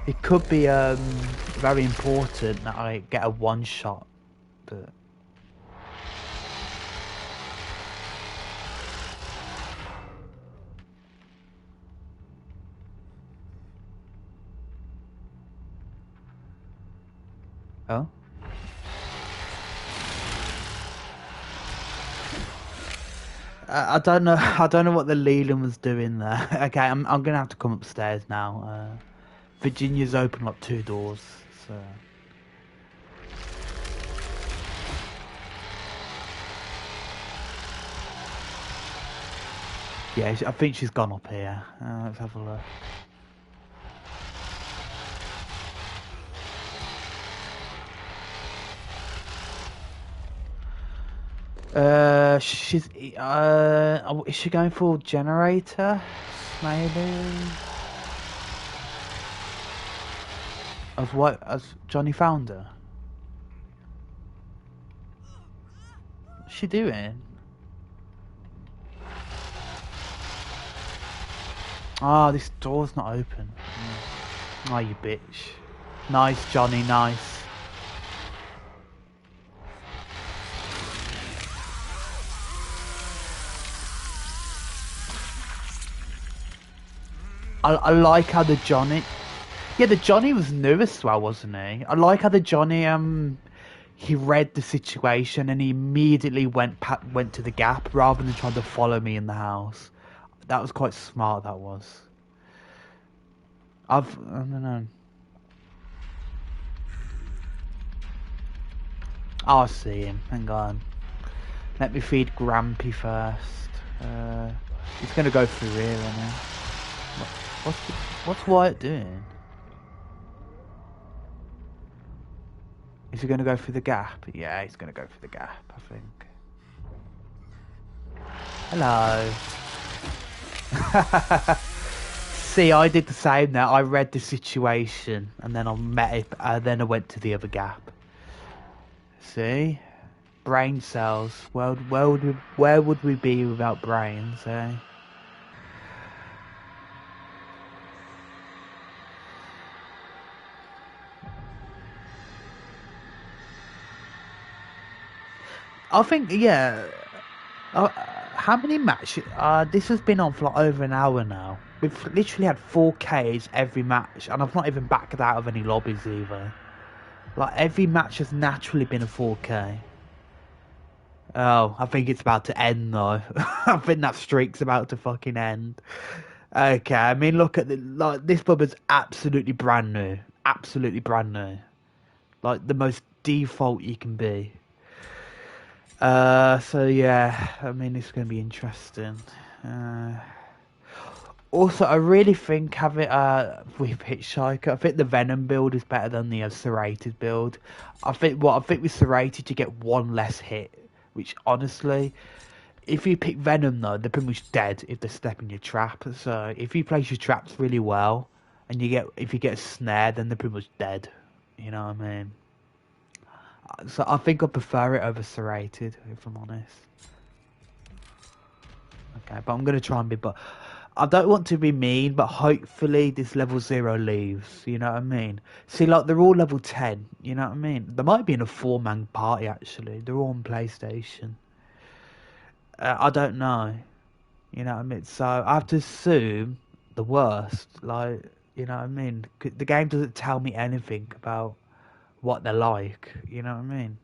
It could be very important that I get a one shot, but. Oh. I don't know. I don't know what the Leland was doing there. Okay, I'm gonna have to come upstairs now. Virginia's opened like 2 doors, so. Yeah, I think she's gone up here. Let's have a look. Is she going for generator? Maybe. As Johnny found her. What's she doing? Ah, this door's not open. Ah, you bitch. Nice, Johnny, nice. I like how the Johnny. Yeah, the Johnny was new as well, wasn't he? I like how the Johnny he read the situation and he immediately went to the gap rather than trying to follow me in the house. That was quite smart. That was. I don't know. Oh, I see him. Hang on. Let me feed Grampy first. He's gonna go through here, isn't he? What's Wyatt doing? Is he gonna go through the gap? Yeah, he's gonna go through the gap, I think. Hello. See, I did the same now. I read the situation and then I met it, then I went to the other gap. See? Brain cells. Where would we be without brains, eh? I think, yeah. How many matches? This has been on for like over an hour now. We've literally had 4Ks every match, and I've not even backed out of any lobbies either. Like, every match has naturally been a 4K. Oh, I think it's about to end though. I think that streak's about to fucking end. Okay, I mean, look at this pub is absolutely brand new. Absolutely brand new. Like, the most default you can be. So yeah, I mean, it's going to be interesting. Also, I really think having with Hitchhiker, I think the Venom build is better than the serrated build. I think with serrated you get one less hit, which honestly, if you pick Venom though, they're pretty much dead if they step in your trap. So if you place your traps really well, and if you get a snare, then they're pretty much dead. You know what I mean? So I think I prefer it over serrated, if I'm honest. Okay, but I'm gonna try and be, but I don't want to be mean, but hopefully this level 0 leaves, you know what I mean? See, like, they're all level 10, you know what I mean? They might be in a 4-man party, actually. They're all on PlayStation. I don't know, you know what I mean? So I have to assume the worst, like, you know what I mean? The game doesn't tell me anything about what they're like, you know what I mean?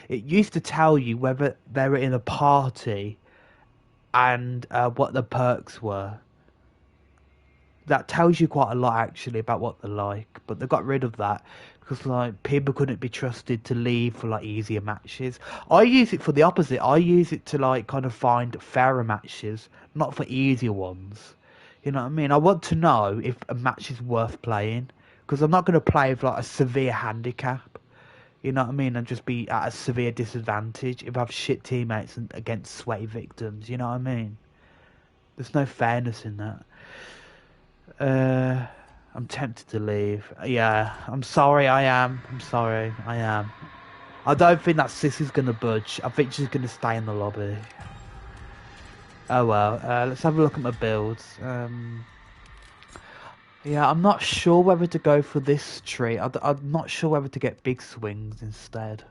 It used to tell you whether they were in a party and what the perks were. That tells you quite a lot actually about what they're like, but they got rid of that because like people couldn't be trusted to leave for like easier matches. I use it for the opposite. I use it to like kind of find fairer matches, not for easier ones. You know what I mean? I want to know if a match is worth playing because I'm not going to play with like a severe handicap. You know what I mean? And just be at a severe disadvantage if I have shit teammates against sweaty victims. You know what I mean? There's no fairness in that. I'm tempted to leave. Yeah, I'm sorry, I am. I'm sorry, I am. I don't think that Sissy's gonna budge. I think she's gonna stay in the lobby. Oh well, let's have a look at my builds. Yeah, I'm not sure whether to go for this tree. I'm not sure whether to get big swings instead.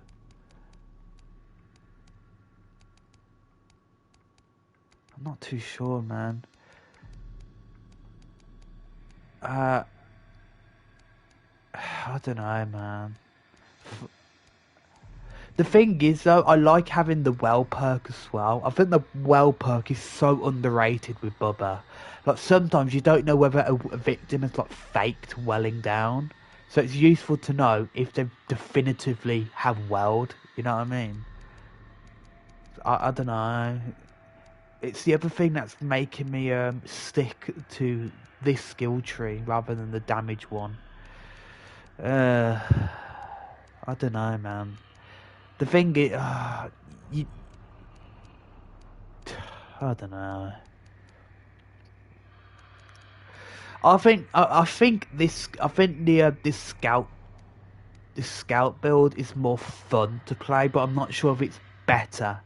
I'm not too sure, man. I don't know, man. The thing is, though, I like having the well perk as well. I think the well perk is so underrated with Bubba. Like, sometimes you don't know whether a victim has, like, faked welling down. So it's useful to know if they definitively have welled. You know what I mean? I don't know. It's the other thing that's making me stick to this skill tree rather than the damage one. I don't know, man. The thing is, you, I don't know. I think this scout build is more fun to play, but I'm not sure if it's better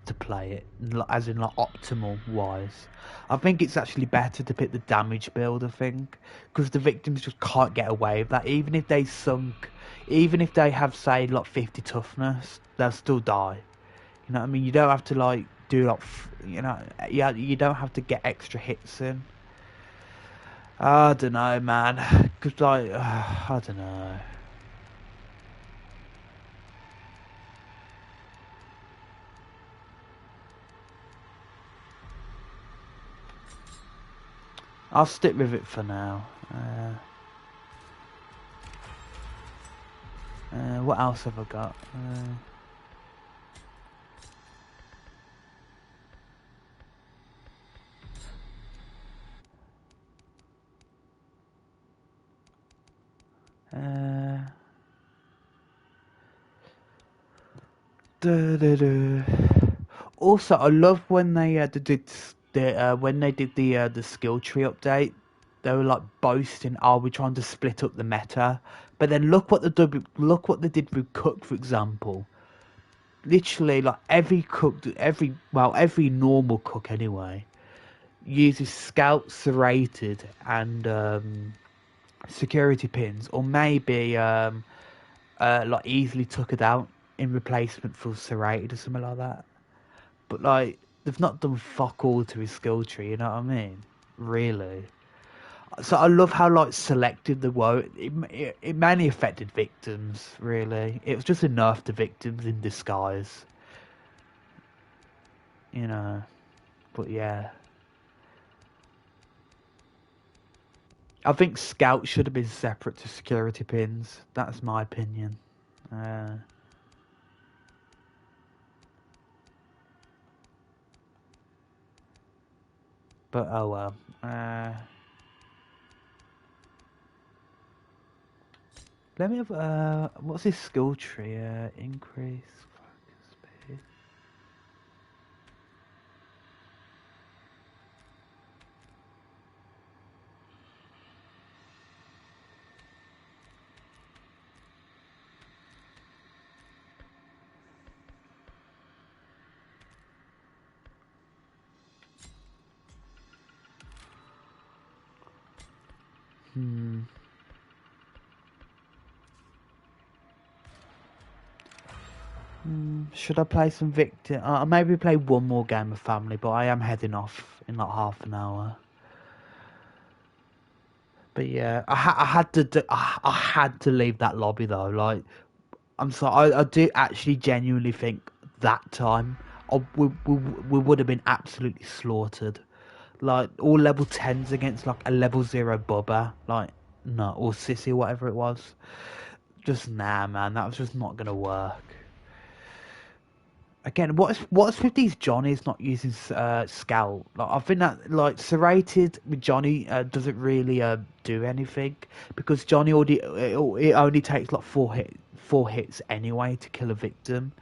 to play it, as in like optimal wise. I think it's actually better to pick the damage build. I think because the victims just can't get away with that. Even if they have say like 50 toughness, they'll still die. You know what I mean? You don't have to like do like yeah, you don't have to get extra hits in. I don't know, man. Cause like, I don't know. I'll stick with it for now. What else have I got? Uh, duh, duh, duh. Also, I love when they did the skill tree update. They were like boasting, "Are we trying to split up the meta?" But then look what they did with Cook, for example. Literally, like every normal Cook anyway uses Scout, Serrated, and security pins, or maybe like easily took it out in replacement for Serrated or something like that. But like they've not done fuck all to his skill tree, you know what I mean? Really. So I love how like selective the woe. It mainly affected victims. Really, it was just enough to victims in disguise, you know. But yeah, I think Scout should have been separate to security pins. That's my opinion. Uh, but oh well. Let me have what's his skill tree? Increase focus speed. Hmm. Should I play some Victor? I'll maybe play one more game of Family, but I am heading off in like half an hour. But yeah, I had to I had to leave that lobby though. Like, I'm sorry, I do actually genuinely think that time we would have been absolutely slaughtered. Like all level 10s against like a level 0 Bubba, like no, or Sissy, whatever it was. Just nah, man, that was just not gonna work. Again, what's with these Johnnies not using Scout? Like I think that like Serrated with Johnny doesn't really do anything because Johnny it only takes like four hits anyway to kill a victim.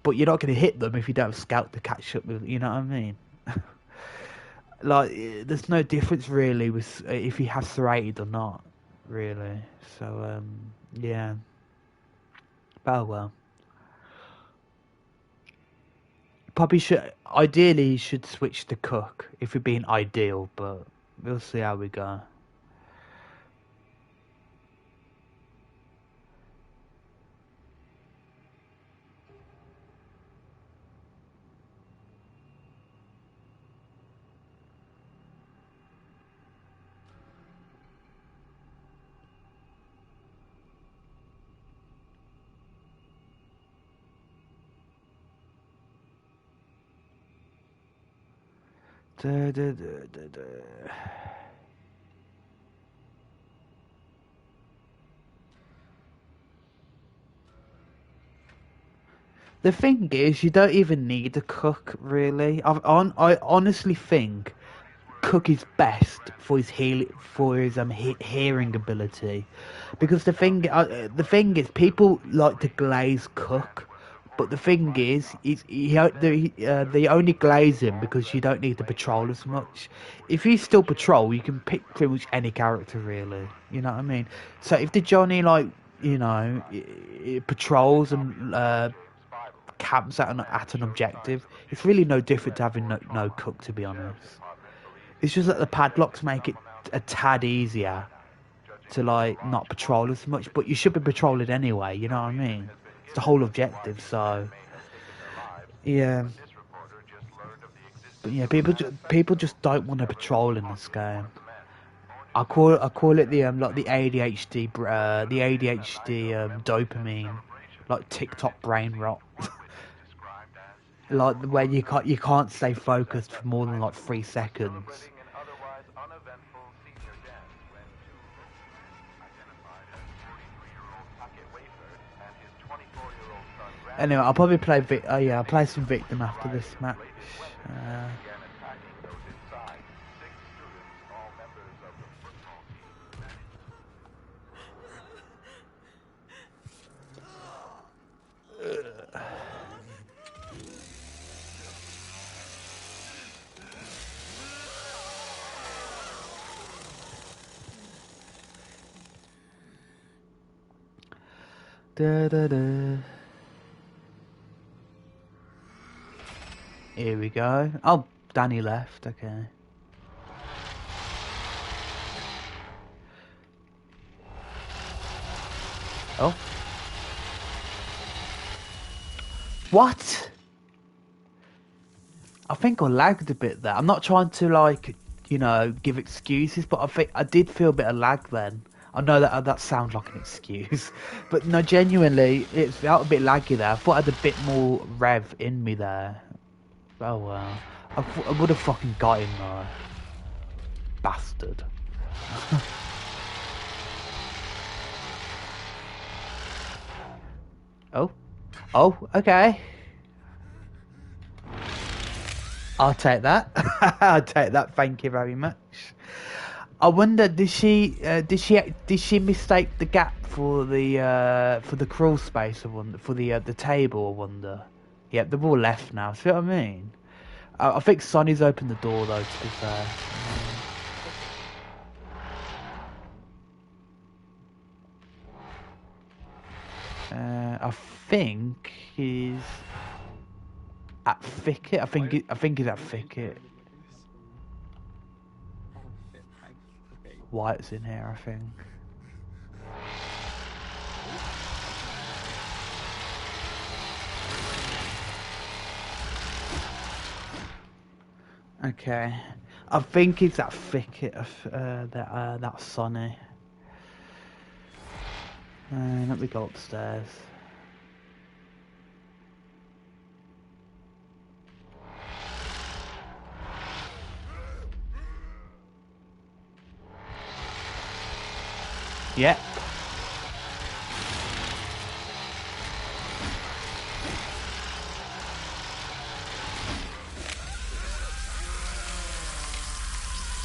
But you're not going to hit them if you don't have Scout to catch up with. You know what I mean? Like there's no difference really with if he has Serrated or not, really. So yeah, but oh well. Probably should. Ideally, he should switch to Cook if we're being ideal, but we'll see how we go. Da, da, da, da, da. The thing is, you don't even need a Cook, really. I honestly think Cook is best for his hearing ability, because the thing is, people like to glaze Cook, but the thing is, they only glaze him because you don't need to patrol as much. If you still patrol, you can pick pretty much any character, really. You know what I mean? So if the Johnny patrols and camps at an objective, it's really no different to having no Cook, to be honest. It's just that the padlocks make it a tad easier to like not patrol as much, but you should be patrolling anyway. You know what I mean? It's the whole objective. So yeah, but yeah, people just don't want to patrol in this game. I call it the like the ADHD dopamine, like TikTok brain rot. Like where you can't stay focused for more than like 3 seconds. Anyway, I'll probably play I'll play some Victim after this match. Uh, Da, da, da. Here we go. Oh, Danny left. Okay. Oh. What? I think I lagged a bit there. I'm not trying to like, give excuses, but I think I did feel a bit of lag then. I know that sounds like an excuse, but no, genuinely, it felt a bit laggy there. I thought I had a bit more rev in me there. Oh well, I would have fucking got him though, bastard. Oh, okay. I'll take that. I'll take that. Thank you very much. I wonder, did she mistake the gap for the crawl space? I wonder, for the table. I wonder. Yeah, they've all left now. See what I mean? I think Sonny's opened the door though. To be fair. I think he's at Thicket. I think he's at Thicket. White's in here, I think. Okay, I think it's that Thicket of that Sonny. Let me go upstairs. Yep.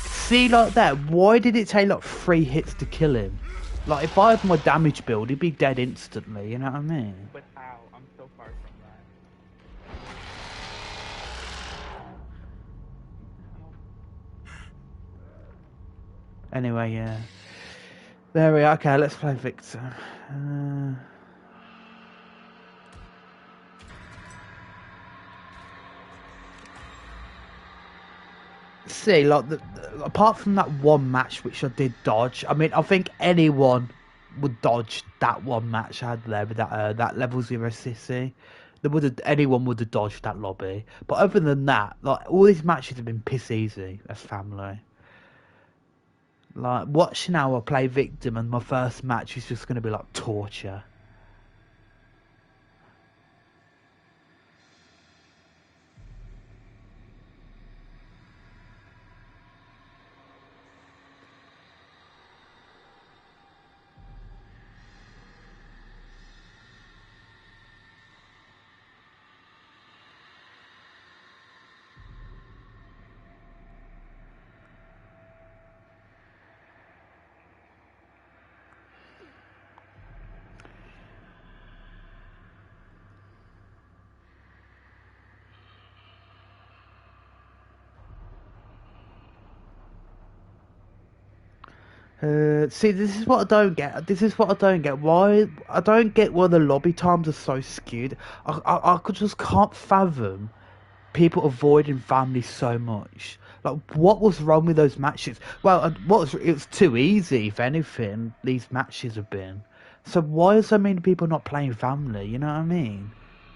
See, like that, why did it take like 3 hits to kill him? Like, if I had my damage build, he'd be dead instantly, you know what I mean? But how? I'm so far from that. Anyway, yeah. There we are. Okay, let's play Victor. See, like, apart from that one match which I did dodge, I mean, I think anyone would dodge that one match I had there with that level 0 sissy. Anyone would have dodged that lobby. But other than that, like, all these matches have been piss easy as family. Like, watching how I play Victim and my first match is just going to be like torture. See, this is what I don't get. Why I don't get why the lobby times are so skewed. I just can't fathom people avoiding family so much. Like, what was wrong with those matches? Well, it was too easy. If anything, these matches have been. So why are so many people not playing family? You know what I mean?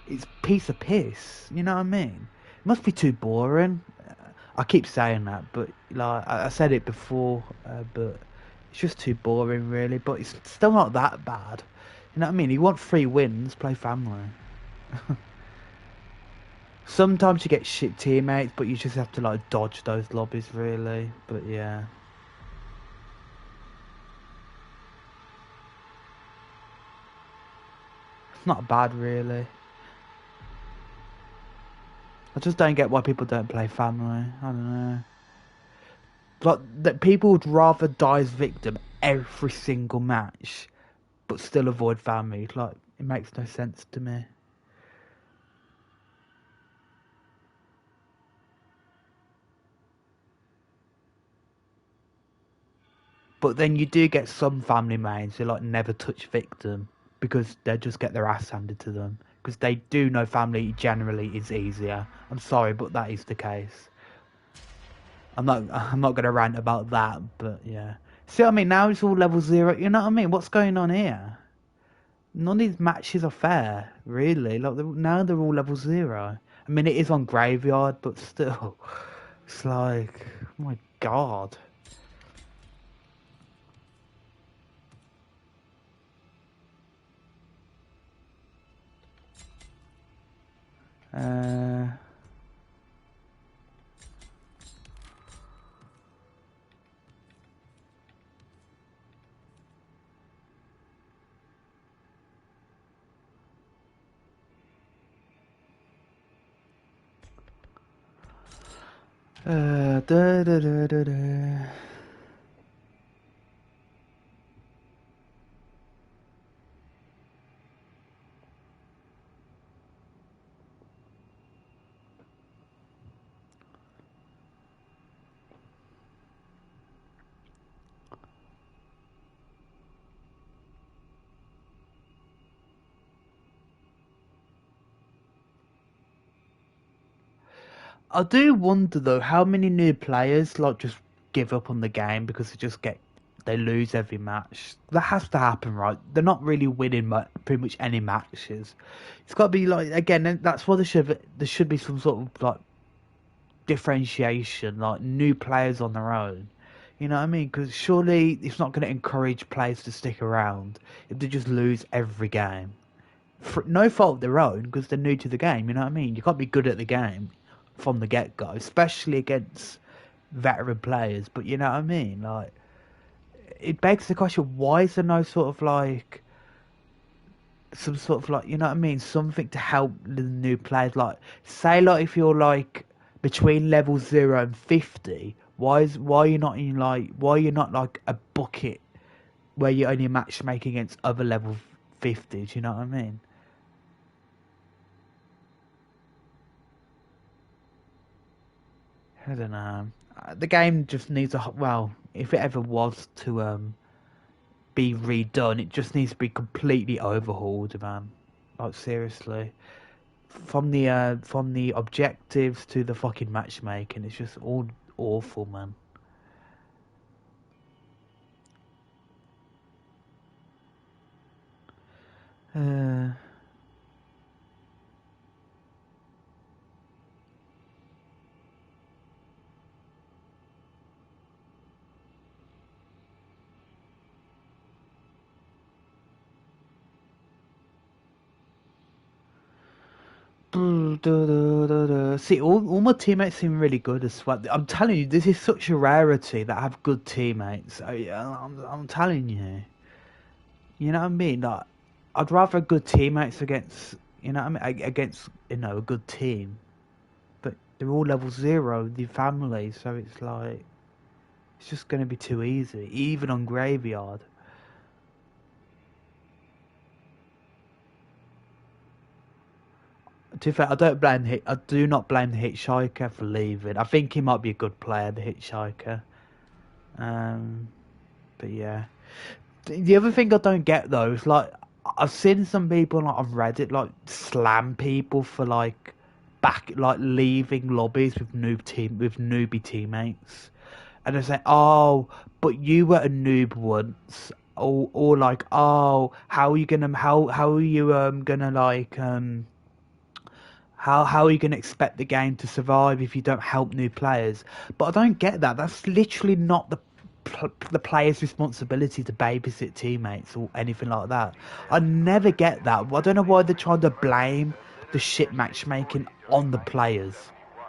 It's a piece of piss. You know what I mean? It must be too boring. I keep saying that, but like I said it before, but it's just too boring, really. But it's still not that bad. You know what I mean? You want 3 wins, play family. Sometimes you get shit teammates, but you just have to like dodge those lobbies, really. But yeah. It's not bad, really. I just don't get why people don't play family. I don't know. Like, that people would rather die as victim every single match, but still avoid family. Like, it makes no sense to me. But then you do get some family mains who like never touch victim. because they just get their ass handed to them. Because they do know family generally is easier. I'm sorry, but that is the case. I'm not gonna rant about that, but yeah. See what I mean? Now it's all level 0. You know what I mean? What's going on here? None of these matches are fair, really. Like now they're all level 0. I mean, it is on graveyard, but still, it's like, oh my god. Uh, da, da, da, da, da. I do wonder though how many new players like just give up on the game because they lose every match. That has to happen, right? They're not really winning pretty much any matches. It's got to be like again. That's why there should be some sort of like differentiation, like new players on their own. You know what I mean? Because surely it's not going to encourage players to stick around if they just lose every game. For no fault of their own, because they're new to the game, you know what I mean? You can't be good at the game from the get-go, especially against veteran players, but you know what I mean? Like, it begs the question, why is there no sort of like, some sort of like, you know what I mean? Something to help the new players, like, say like if you're like, between level 0 and 50, why are you not in like, why are you not like a bucket where you only matchmake against other level 50s, you know what I mean? I don't know. The game just needs well, if it ever was to be redone, it just needs to be completely overhauled, man. Like seriously, from the objectives to the fucking matchmaking, it's just all awful, man. Uh, See, all my teammates seem really good as well. I'm telling you, this is such a rarity that I have good teammates. I'm telling you. You know what I mean? Like, I'd rather good teammates against, you know what I mean, against, a good team. But they're all level 0, the family, so it's like, it's just going to be too easy, even on graveyard. To be fair, I do not blame the Hitchhiker for leaving. I think he might be a good player, the Hitchhiker. Um, but yeah. The other thing I don't get though is like I've seen some people like on Reddit like slam people for like leaving lobbies with newbie teammates, and they say, "Oh, but you were a noob once," or like, "Oh, how are you gonna like how are you gonna expect the game to survive if you don't help new players?" But I don't get that. That's literally not the player's responsibility to babysit teammates or anything like that. I never get that. I don't know why they're trying to blame the shit matchmaking on the players.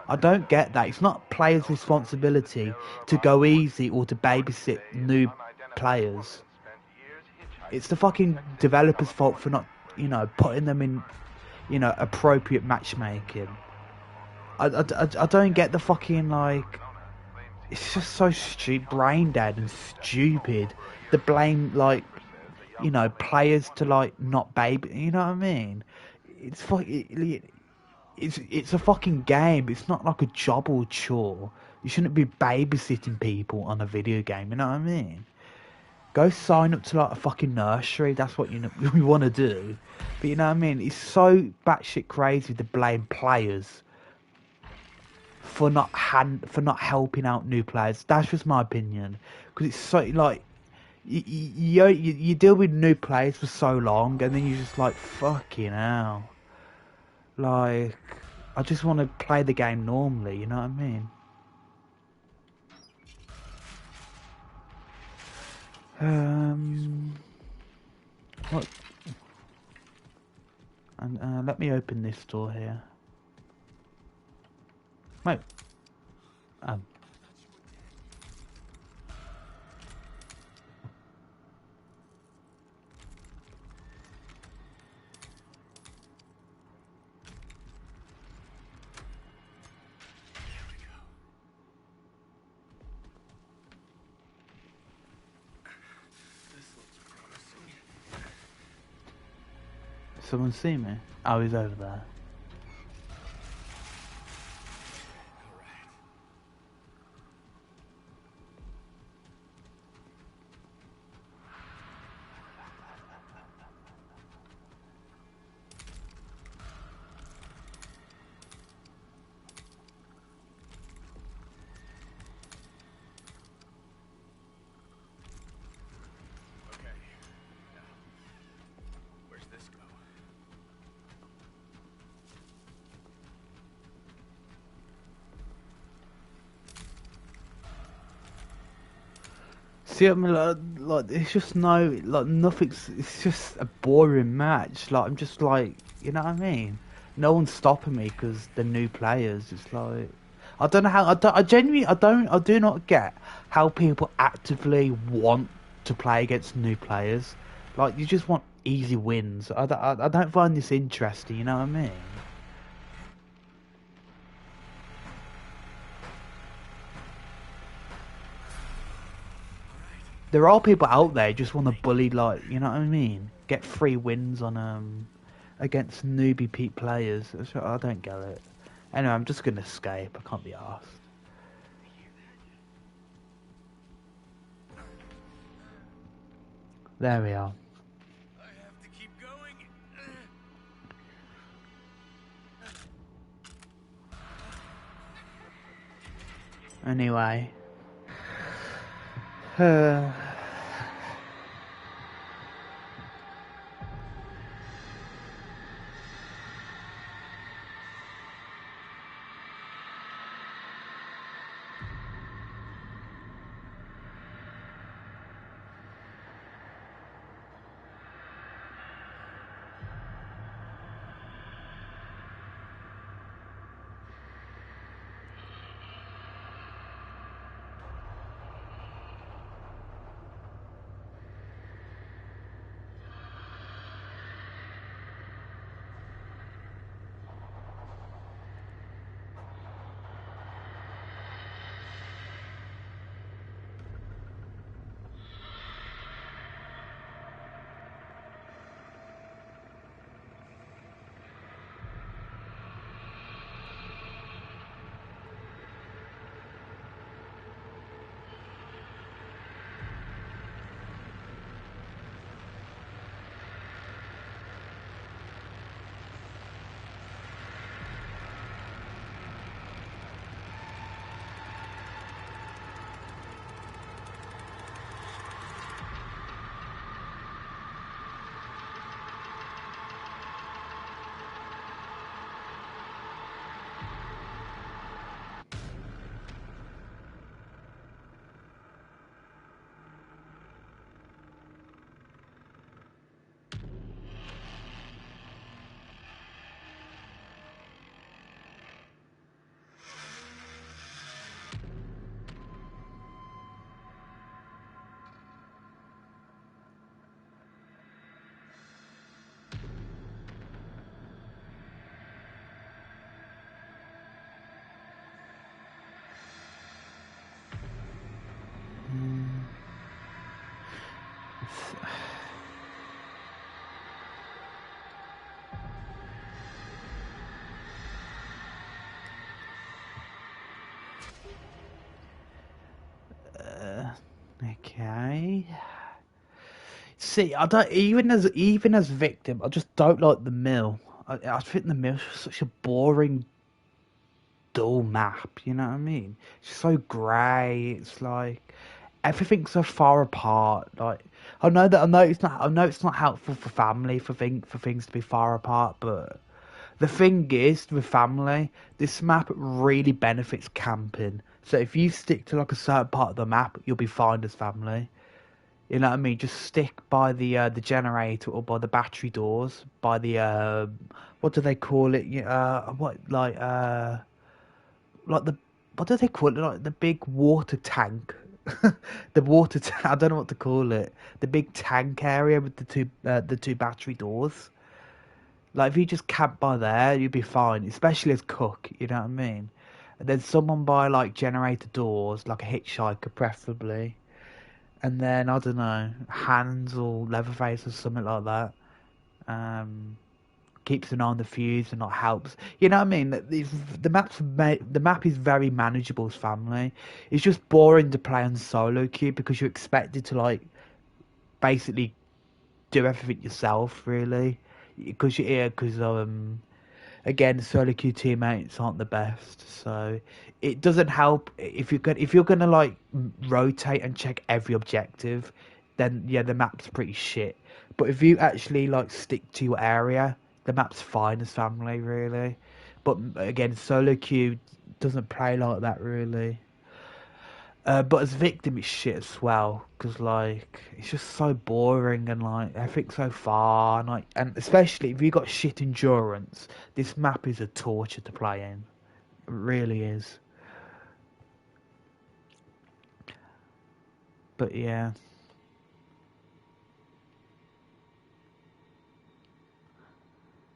I don't get that. It's not players' responsibility to go easy or to babysit new players. It's the fucking developers' fault for not, putting them in, appropriate matchmaking. I don't get the fucking like. It's just so stupid, brain dead and stupid. The blame like, players to like not baby. You know what I mean? It's it's a fucking game. It's not like a job or chore. You shouldn't be babysitting people on a video game. You know what I mean? Go sign up to like a fucking nursery. That's what you want to do. But you know what I mean? It's so batshit crazy to blame players for not helping out new players. That's just my opinion. Because it's so like you deal with new players for so long, and then you're just like fucking hell. Like I just want to play the game normally. You know what I mean? What? And let me open this door here. Wait. Um. Someone see me? Oh, he's over there. Where's this go? See, I mean, like, it's just nothing's. It's just a boring match. Like, I'm just like, you know what I mean? No one's stopping me because they're new players. It's like, I don't know how. I genuinely, I do not get how people actively want to play against new players. Like, you just want easy wins. I don't find this interesting. You know what I mean? There are people out there who just want to bully, like, you know what I mean? Get free wins on against newbie peak players. I don't get it. Anyway, I'm just gonna escape. I can't be arsed. There we are. I have to keep going. Anyway. Okay. See, I don't even as victim. I just don't like the mill. I think the mill's just such a boring, dull map. You know what I mean? It's so grey. It's like everything's so far apart. Like I know it's not helpful for family for things to be far apart, but the thing is with family, this map really benefits camping. So if you stick to like a certain part of the map, you'll be fine as family. You know what I mean? Just stick by the generator or by the battery doors, by the what do they call it? Like the what do they call it? Like the big water tank, the water tank. I don't know what to call it. The big tank area with the two battery doors. Like if you just camp by there, you'd be fine, especially as cook. You know what I mean? And then someone by like generator doors, like a hitchhiker preferably, and then I don't know, hands or Leatherface or something like that. Um, Keeps an eye on the fuse and not helps. You know what I mean? The map is very manageable as family. It's just boring to play on solo queue because you're expected to like basically do everything yourself, really. Because you're here, because again, solo queue teammates aren't the best, so it doesn't help if you're gonna like rotate and check every objective, then yeah, the map's pretty shit. But if you actually like stick to your area, the map's fine as family, really. But again, solo queue doesn't play like that really. But as victim, it's shit as well because like it's just so boring and like everything's so far and especially if you got shit endurance, this map is a torture to play in. It really is. But yeah,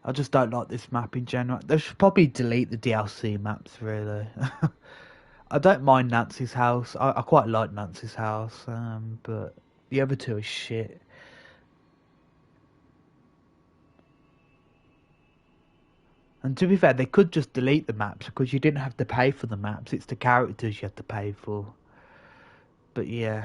I just don't like this map in general. They should probably delete the DLC maps really. I don't mind Nancy's house. I quite like Nancy's house, but the other two are shit. And to be fair, they could just delete the maps because you didn't have to pay for the maps. It's the characters you have to pay for. But yeah.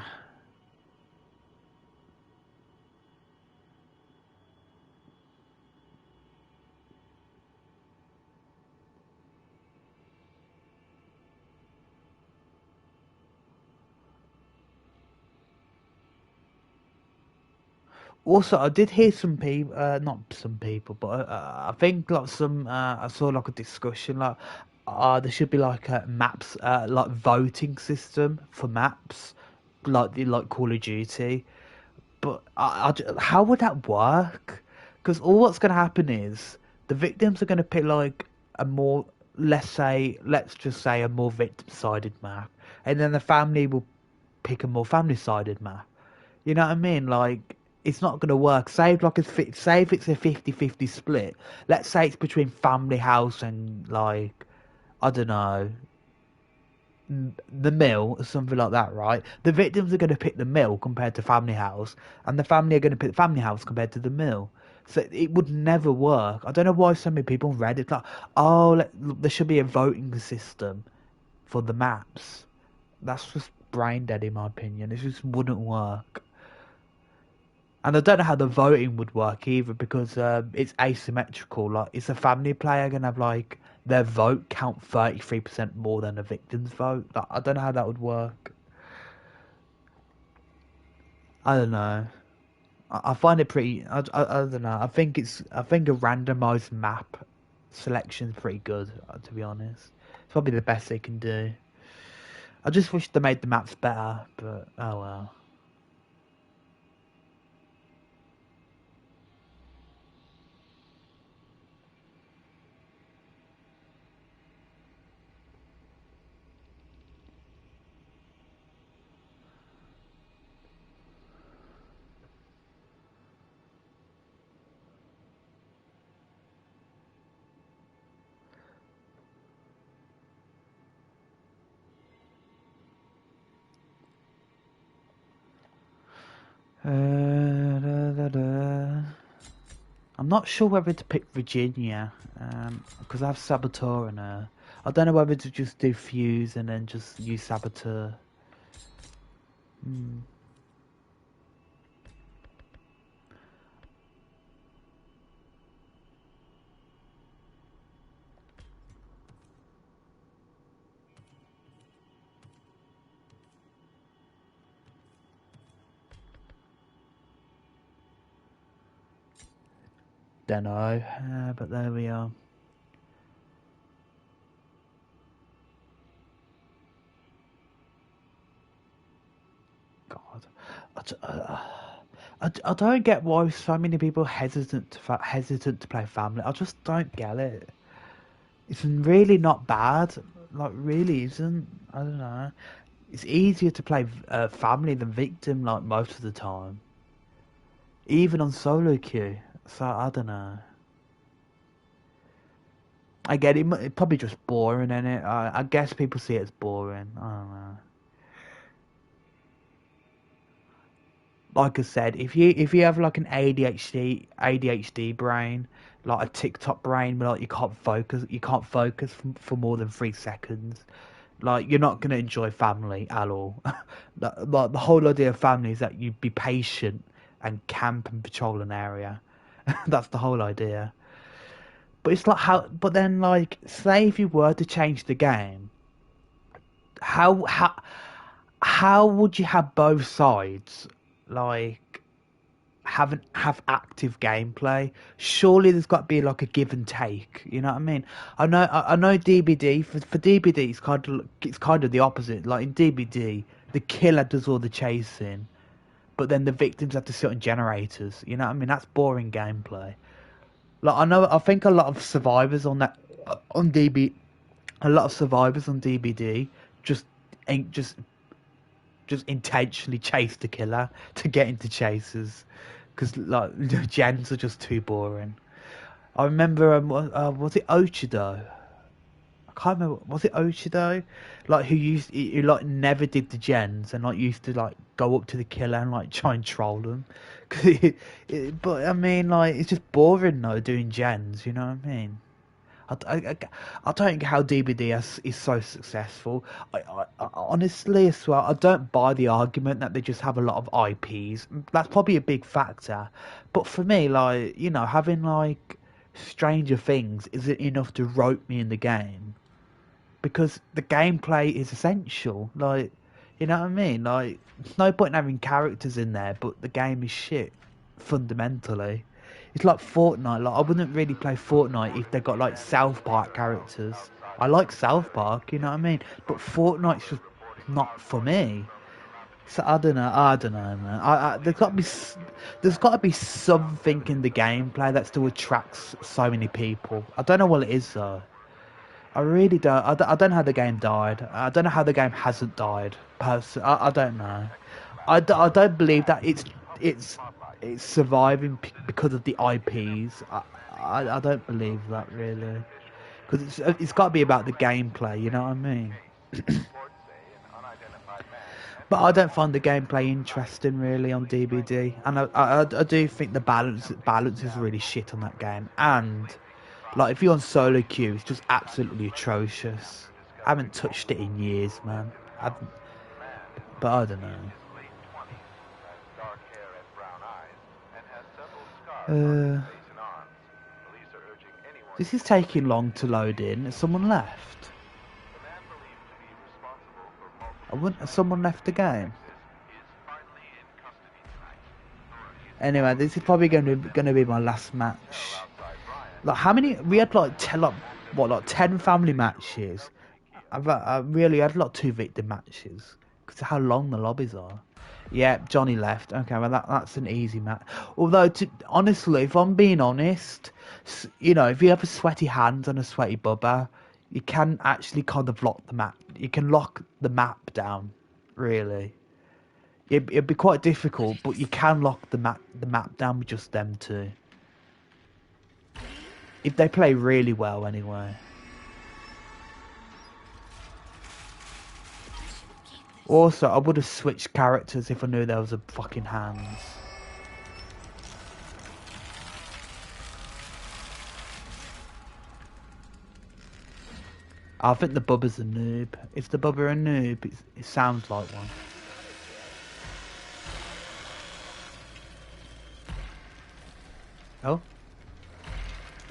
Also, I did hear some people, not some people, but I think like I saw like a discussion like, there should be like a maps, like voting system for maps, like Call of Duty. But how would that work? Because all what's going to happen is the victims are going to pick like a more, let's just say a more victim-sided map, and then the family will pick a more family-sided map. You know what I mean? Like it's not going to work. Say if it's a 50-50 split. Let's say it's between family house and like I don't know the mill or something like that, right? The victims are going to pick the mill compared to family house, and the family are going to pick the family house compared to the mill. So it would never work. I don't know why so many people on Reddit like, oh, there should be a voting system for the maps. That's just brain dead in my opinion. It just wouldn't work. And I don't know how the voting would work either because it's asymmetrical. Like, is a family player gonna have like their vote count 33% more than a victim's vote? Like, I don't know how that would work. I don't know. I find it pretty. I don't know. I think a randomized map selection's pretty good. To be honest, it's probably the best they can do. I just wish they made the maps better, but oh well. Da, da, da. I'm not sure whether to pick Virginia, because I have Saboteur in her. I don't know whether to just do Fuse and then just use Saboteur. Hmm. Dunno, but there we are. God, I don't get why so many people hesitant to play family. I just don't get it. It's really not bad. Like, really isn't. I don't know. It's easier to play family than victim, like, most of the time. Even on solo queue. So, I don't know. I get it. It's probably just boring, innit? I guess people see it as boring. I don't know. Like I said, if you have like an ADHD brain, like a TikTok brain, where like you can't focus for more than 3 seconds. Like, you're not gonna enjoy family at all. Like, the whole idea of family is that you be patient and camp and patrol an area. That's the whole idea. But it's like how. But then, like, say if you were to change the game, how how how would you have both sides? Like, have active gameplay. Surely there's got to be like a give and take. You know what I mean? I know DBD for DBD it's kind of the opposite. Like, in DBD, the killer does all the chasing, but then the victims have to sit on generators. You know what I mean? That's boring gameplay. Like, I think a lot of survivors on DB a lot of survivors on DBD just ain't just intentionally chase the killer to get into chases, because like gens are just too boring. I remember, was it Ochido? I can't remember. Was it Ochido? Like, who like never did the gens and like used to like go up to the killer and like try and troll them. But I mean, like, it's just boring though doing gens. You know what I mean? I don't get how DBD is so successful. I honestly, as well, I don't buy the argument that they just have a lot of IPs. That's probably a big factor. But for me, like, having like Stranger Things isn't enough to rope me in the game, because the gameplay is essential. Like, you know what I mean? Like, there's no point in having characters in there, but the game is shit fundamentally. It's like Fortnite. Like, I wouldn't really play Fortnite if they got like South Park characters. I like South Park, you know what I mean? But Fortnite's just not for me. So I don't know. I don't know, man. There's got to be something in the gameplay that still attracts so many people. I don't know what it is though. I really don't. I don't know how the game died. I don't know how the game hasn't died. I don't know. I don't believe that it's surviving because of the IPs. I don't believe that, really, because it's got to be about the gameplay. You know what I mean? But I don't find the gameplay interesting, really, on DBD, and I do think the balance is really shit on that game. And like, if you're on solo queue, it's just absolutely atrocious. I haven't touched it in years, man. But I don't know. This is taking long to load in. Has someone left? Has someone left the game? Anyway, this is probably going to be my last match. Like, how many? We had like 10 family matches. I really had like 2 victim matches because of how long the lobbies are. Yeah, Johnny left. Okay, well that's an easy match. Although, honestly, if I'm being honest, if you have a sweaty hand and a sweaty bubba, you can actually kind of lock the map. You can lock the map down, really. It'd be quite difficult, but you can lock the map down with just them two. If they play really well, anyway. Also, I would have switched characters if I knew there was a fucking hands. I think the Bubba's a noob. Is the Bubba a noob? It sounds like one. Oh?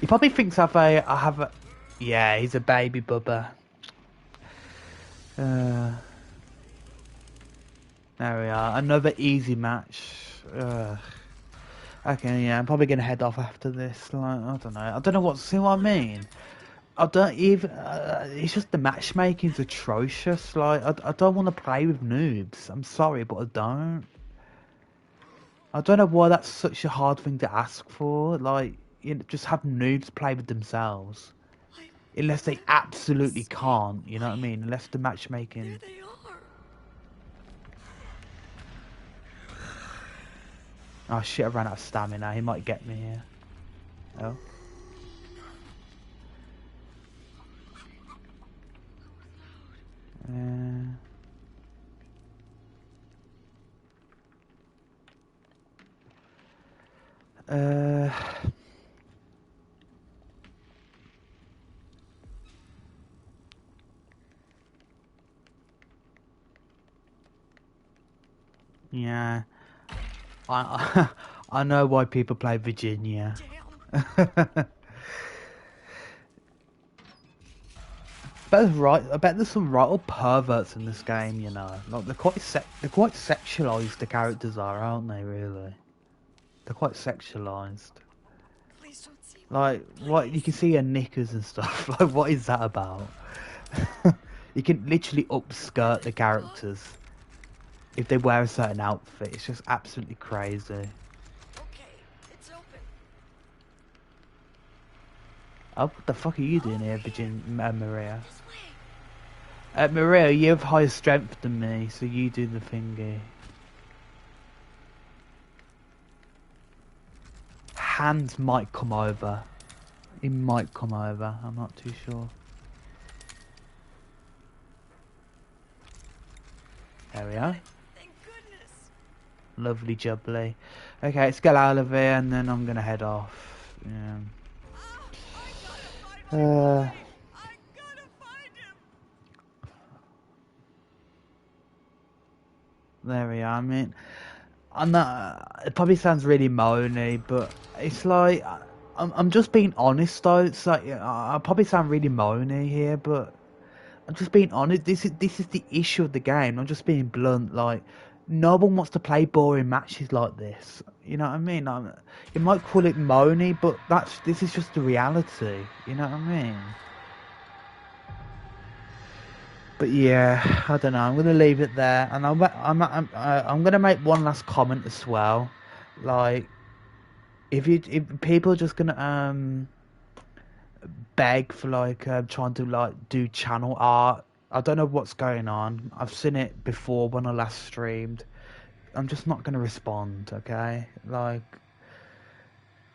He probably thinks I have a... Yeah, he's a baby Bubba. There we are. Another easy match. Okay, yeah, I'm probably gonna head off after this. Like, I don't know. I don't know what. See what I mean? I don't even. It's just the matchmaking's atrocious. Like, I don't want to play with noobs. I'm sorry, but I don't. I don't know why that's such a hard thing to ask for. Like, just have noobs play with themselves. Unless they absolutely can't, you know what I mean? Unless the matchmaking. There they are. Oh shit, I ran out of stamina. He might get me here. Oh. Uh, yeah. I I know why people play Virginia. But right, I bet there's some right old perverts in this game, you know. Like they're quite sexualized. The characters are, aren't they? Really, they're quite sexualized. Please don't see me. Like what you can see her knickers and stuff. Like what is that about? You can literally upskirt the characters if they wear a certain outfit. It's just absolutely crazy. Okay, it's open. Oh, what the fuck are you doing here, Maria? This way. Maria, you have higher strength than me, so you do the thingy. Hans might come over. He might come over. I'm not too sure. There we are. Thank goodness. Lovely jubbly. Okay, let's get out of here and then I'm gonna head off. Yeah. I gotta find him. There we are. I mean, I know it probably sounds really moany, but it's like I'm just being honest though. It's like I probably sound really moany here, but I'm just being honest. This is the issue of the game. I'm just being blunt. Like no one wants to play boring matches like this. You know what I mean? You might call it moany, but this is just the reality. You know what I mean? But yeah, I don't know. I'm gonna leave it there, and I'm gonna make one last comment as well. Like, if people are just gonna beg for like trying to like do channel art, I don't know what's going on. I've seen it before when I last streamed. I'm just not gonna respond. Okay, like,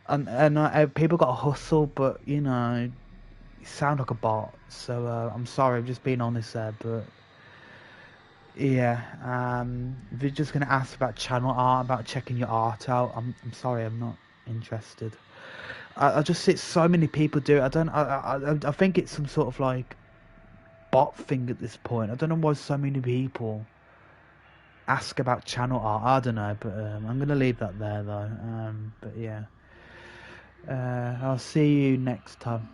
and people got to hustle, but you know, you sound like a bot. So I'm sorry, I'm just being honest there, but. Yeah, if you're just gonna ask about channel art, about checking your art out, I'm sorry, I'm not interested. I just see so many people do it. I think it's some sort of like bot thing at this point. I don't know why so many people ask about channel art. I don't know, but I'm gonna leave that there though. But yeah, I'll see you next time.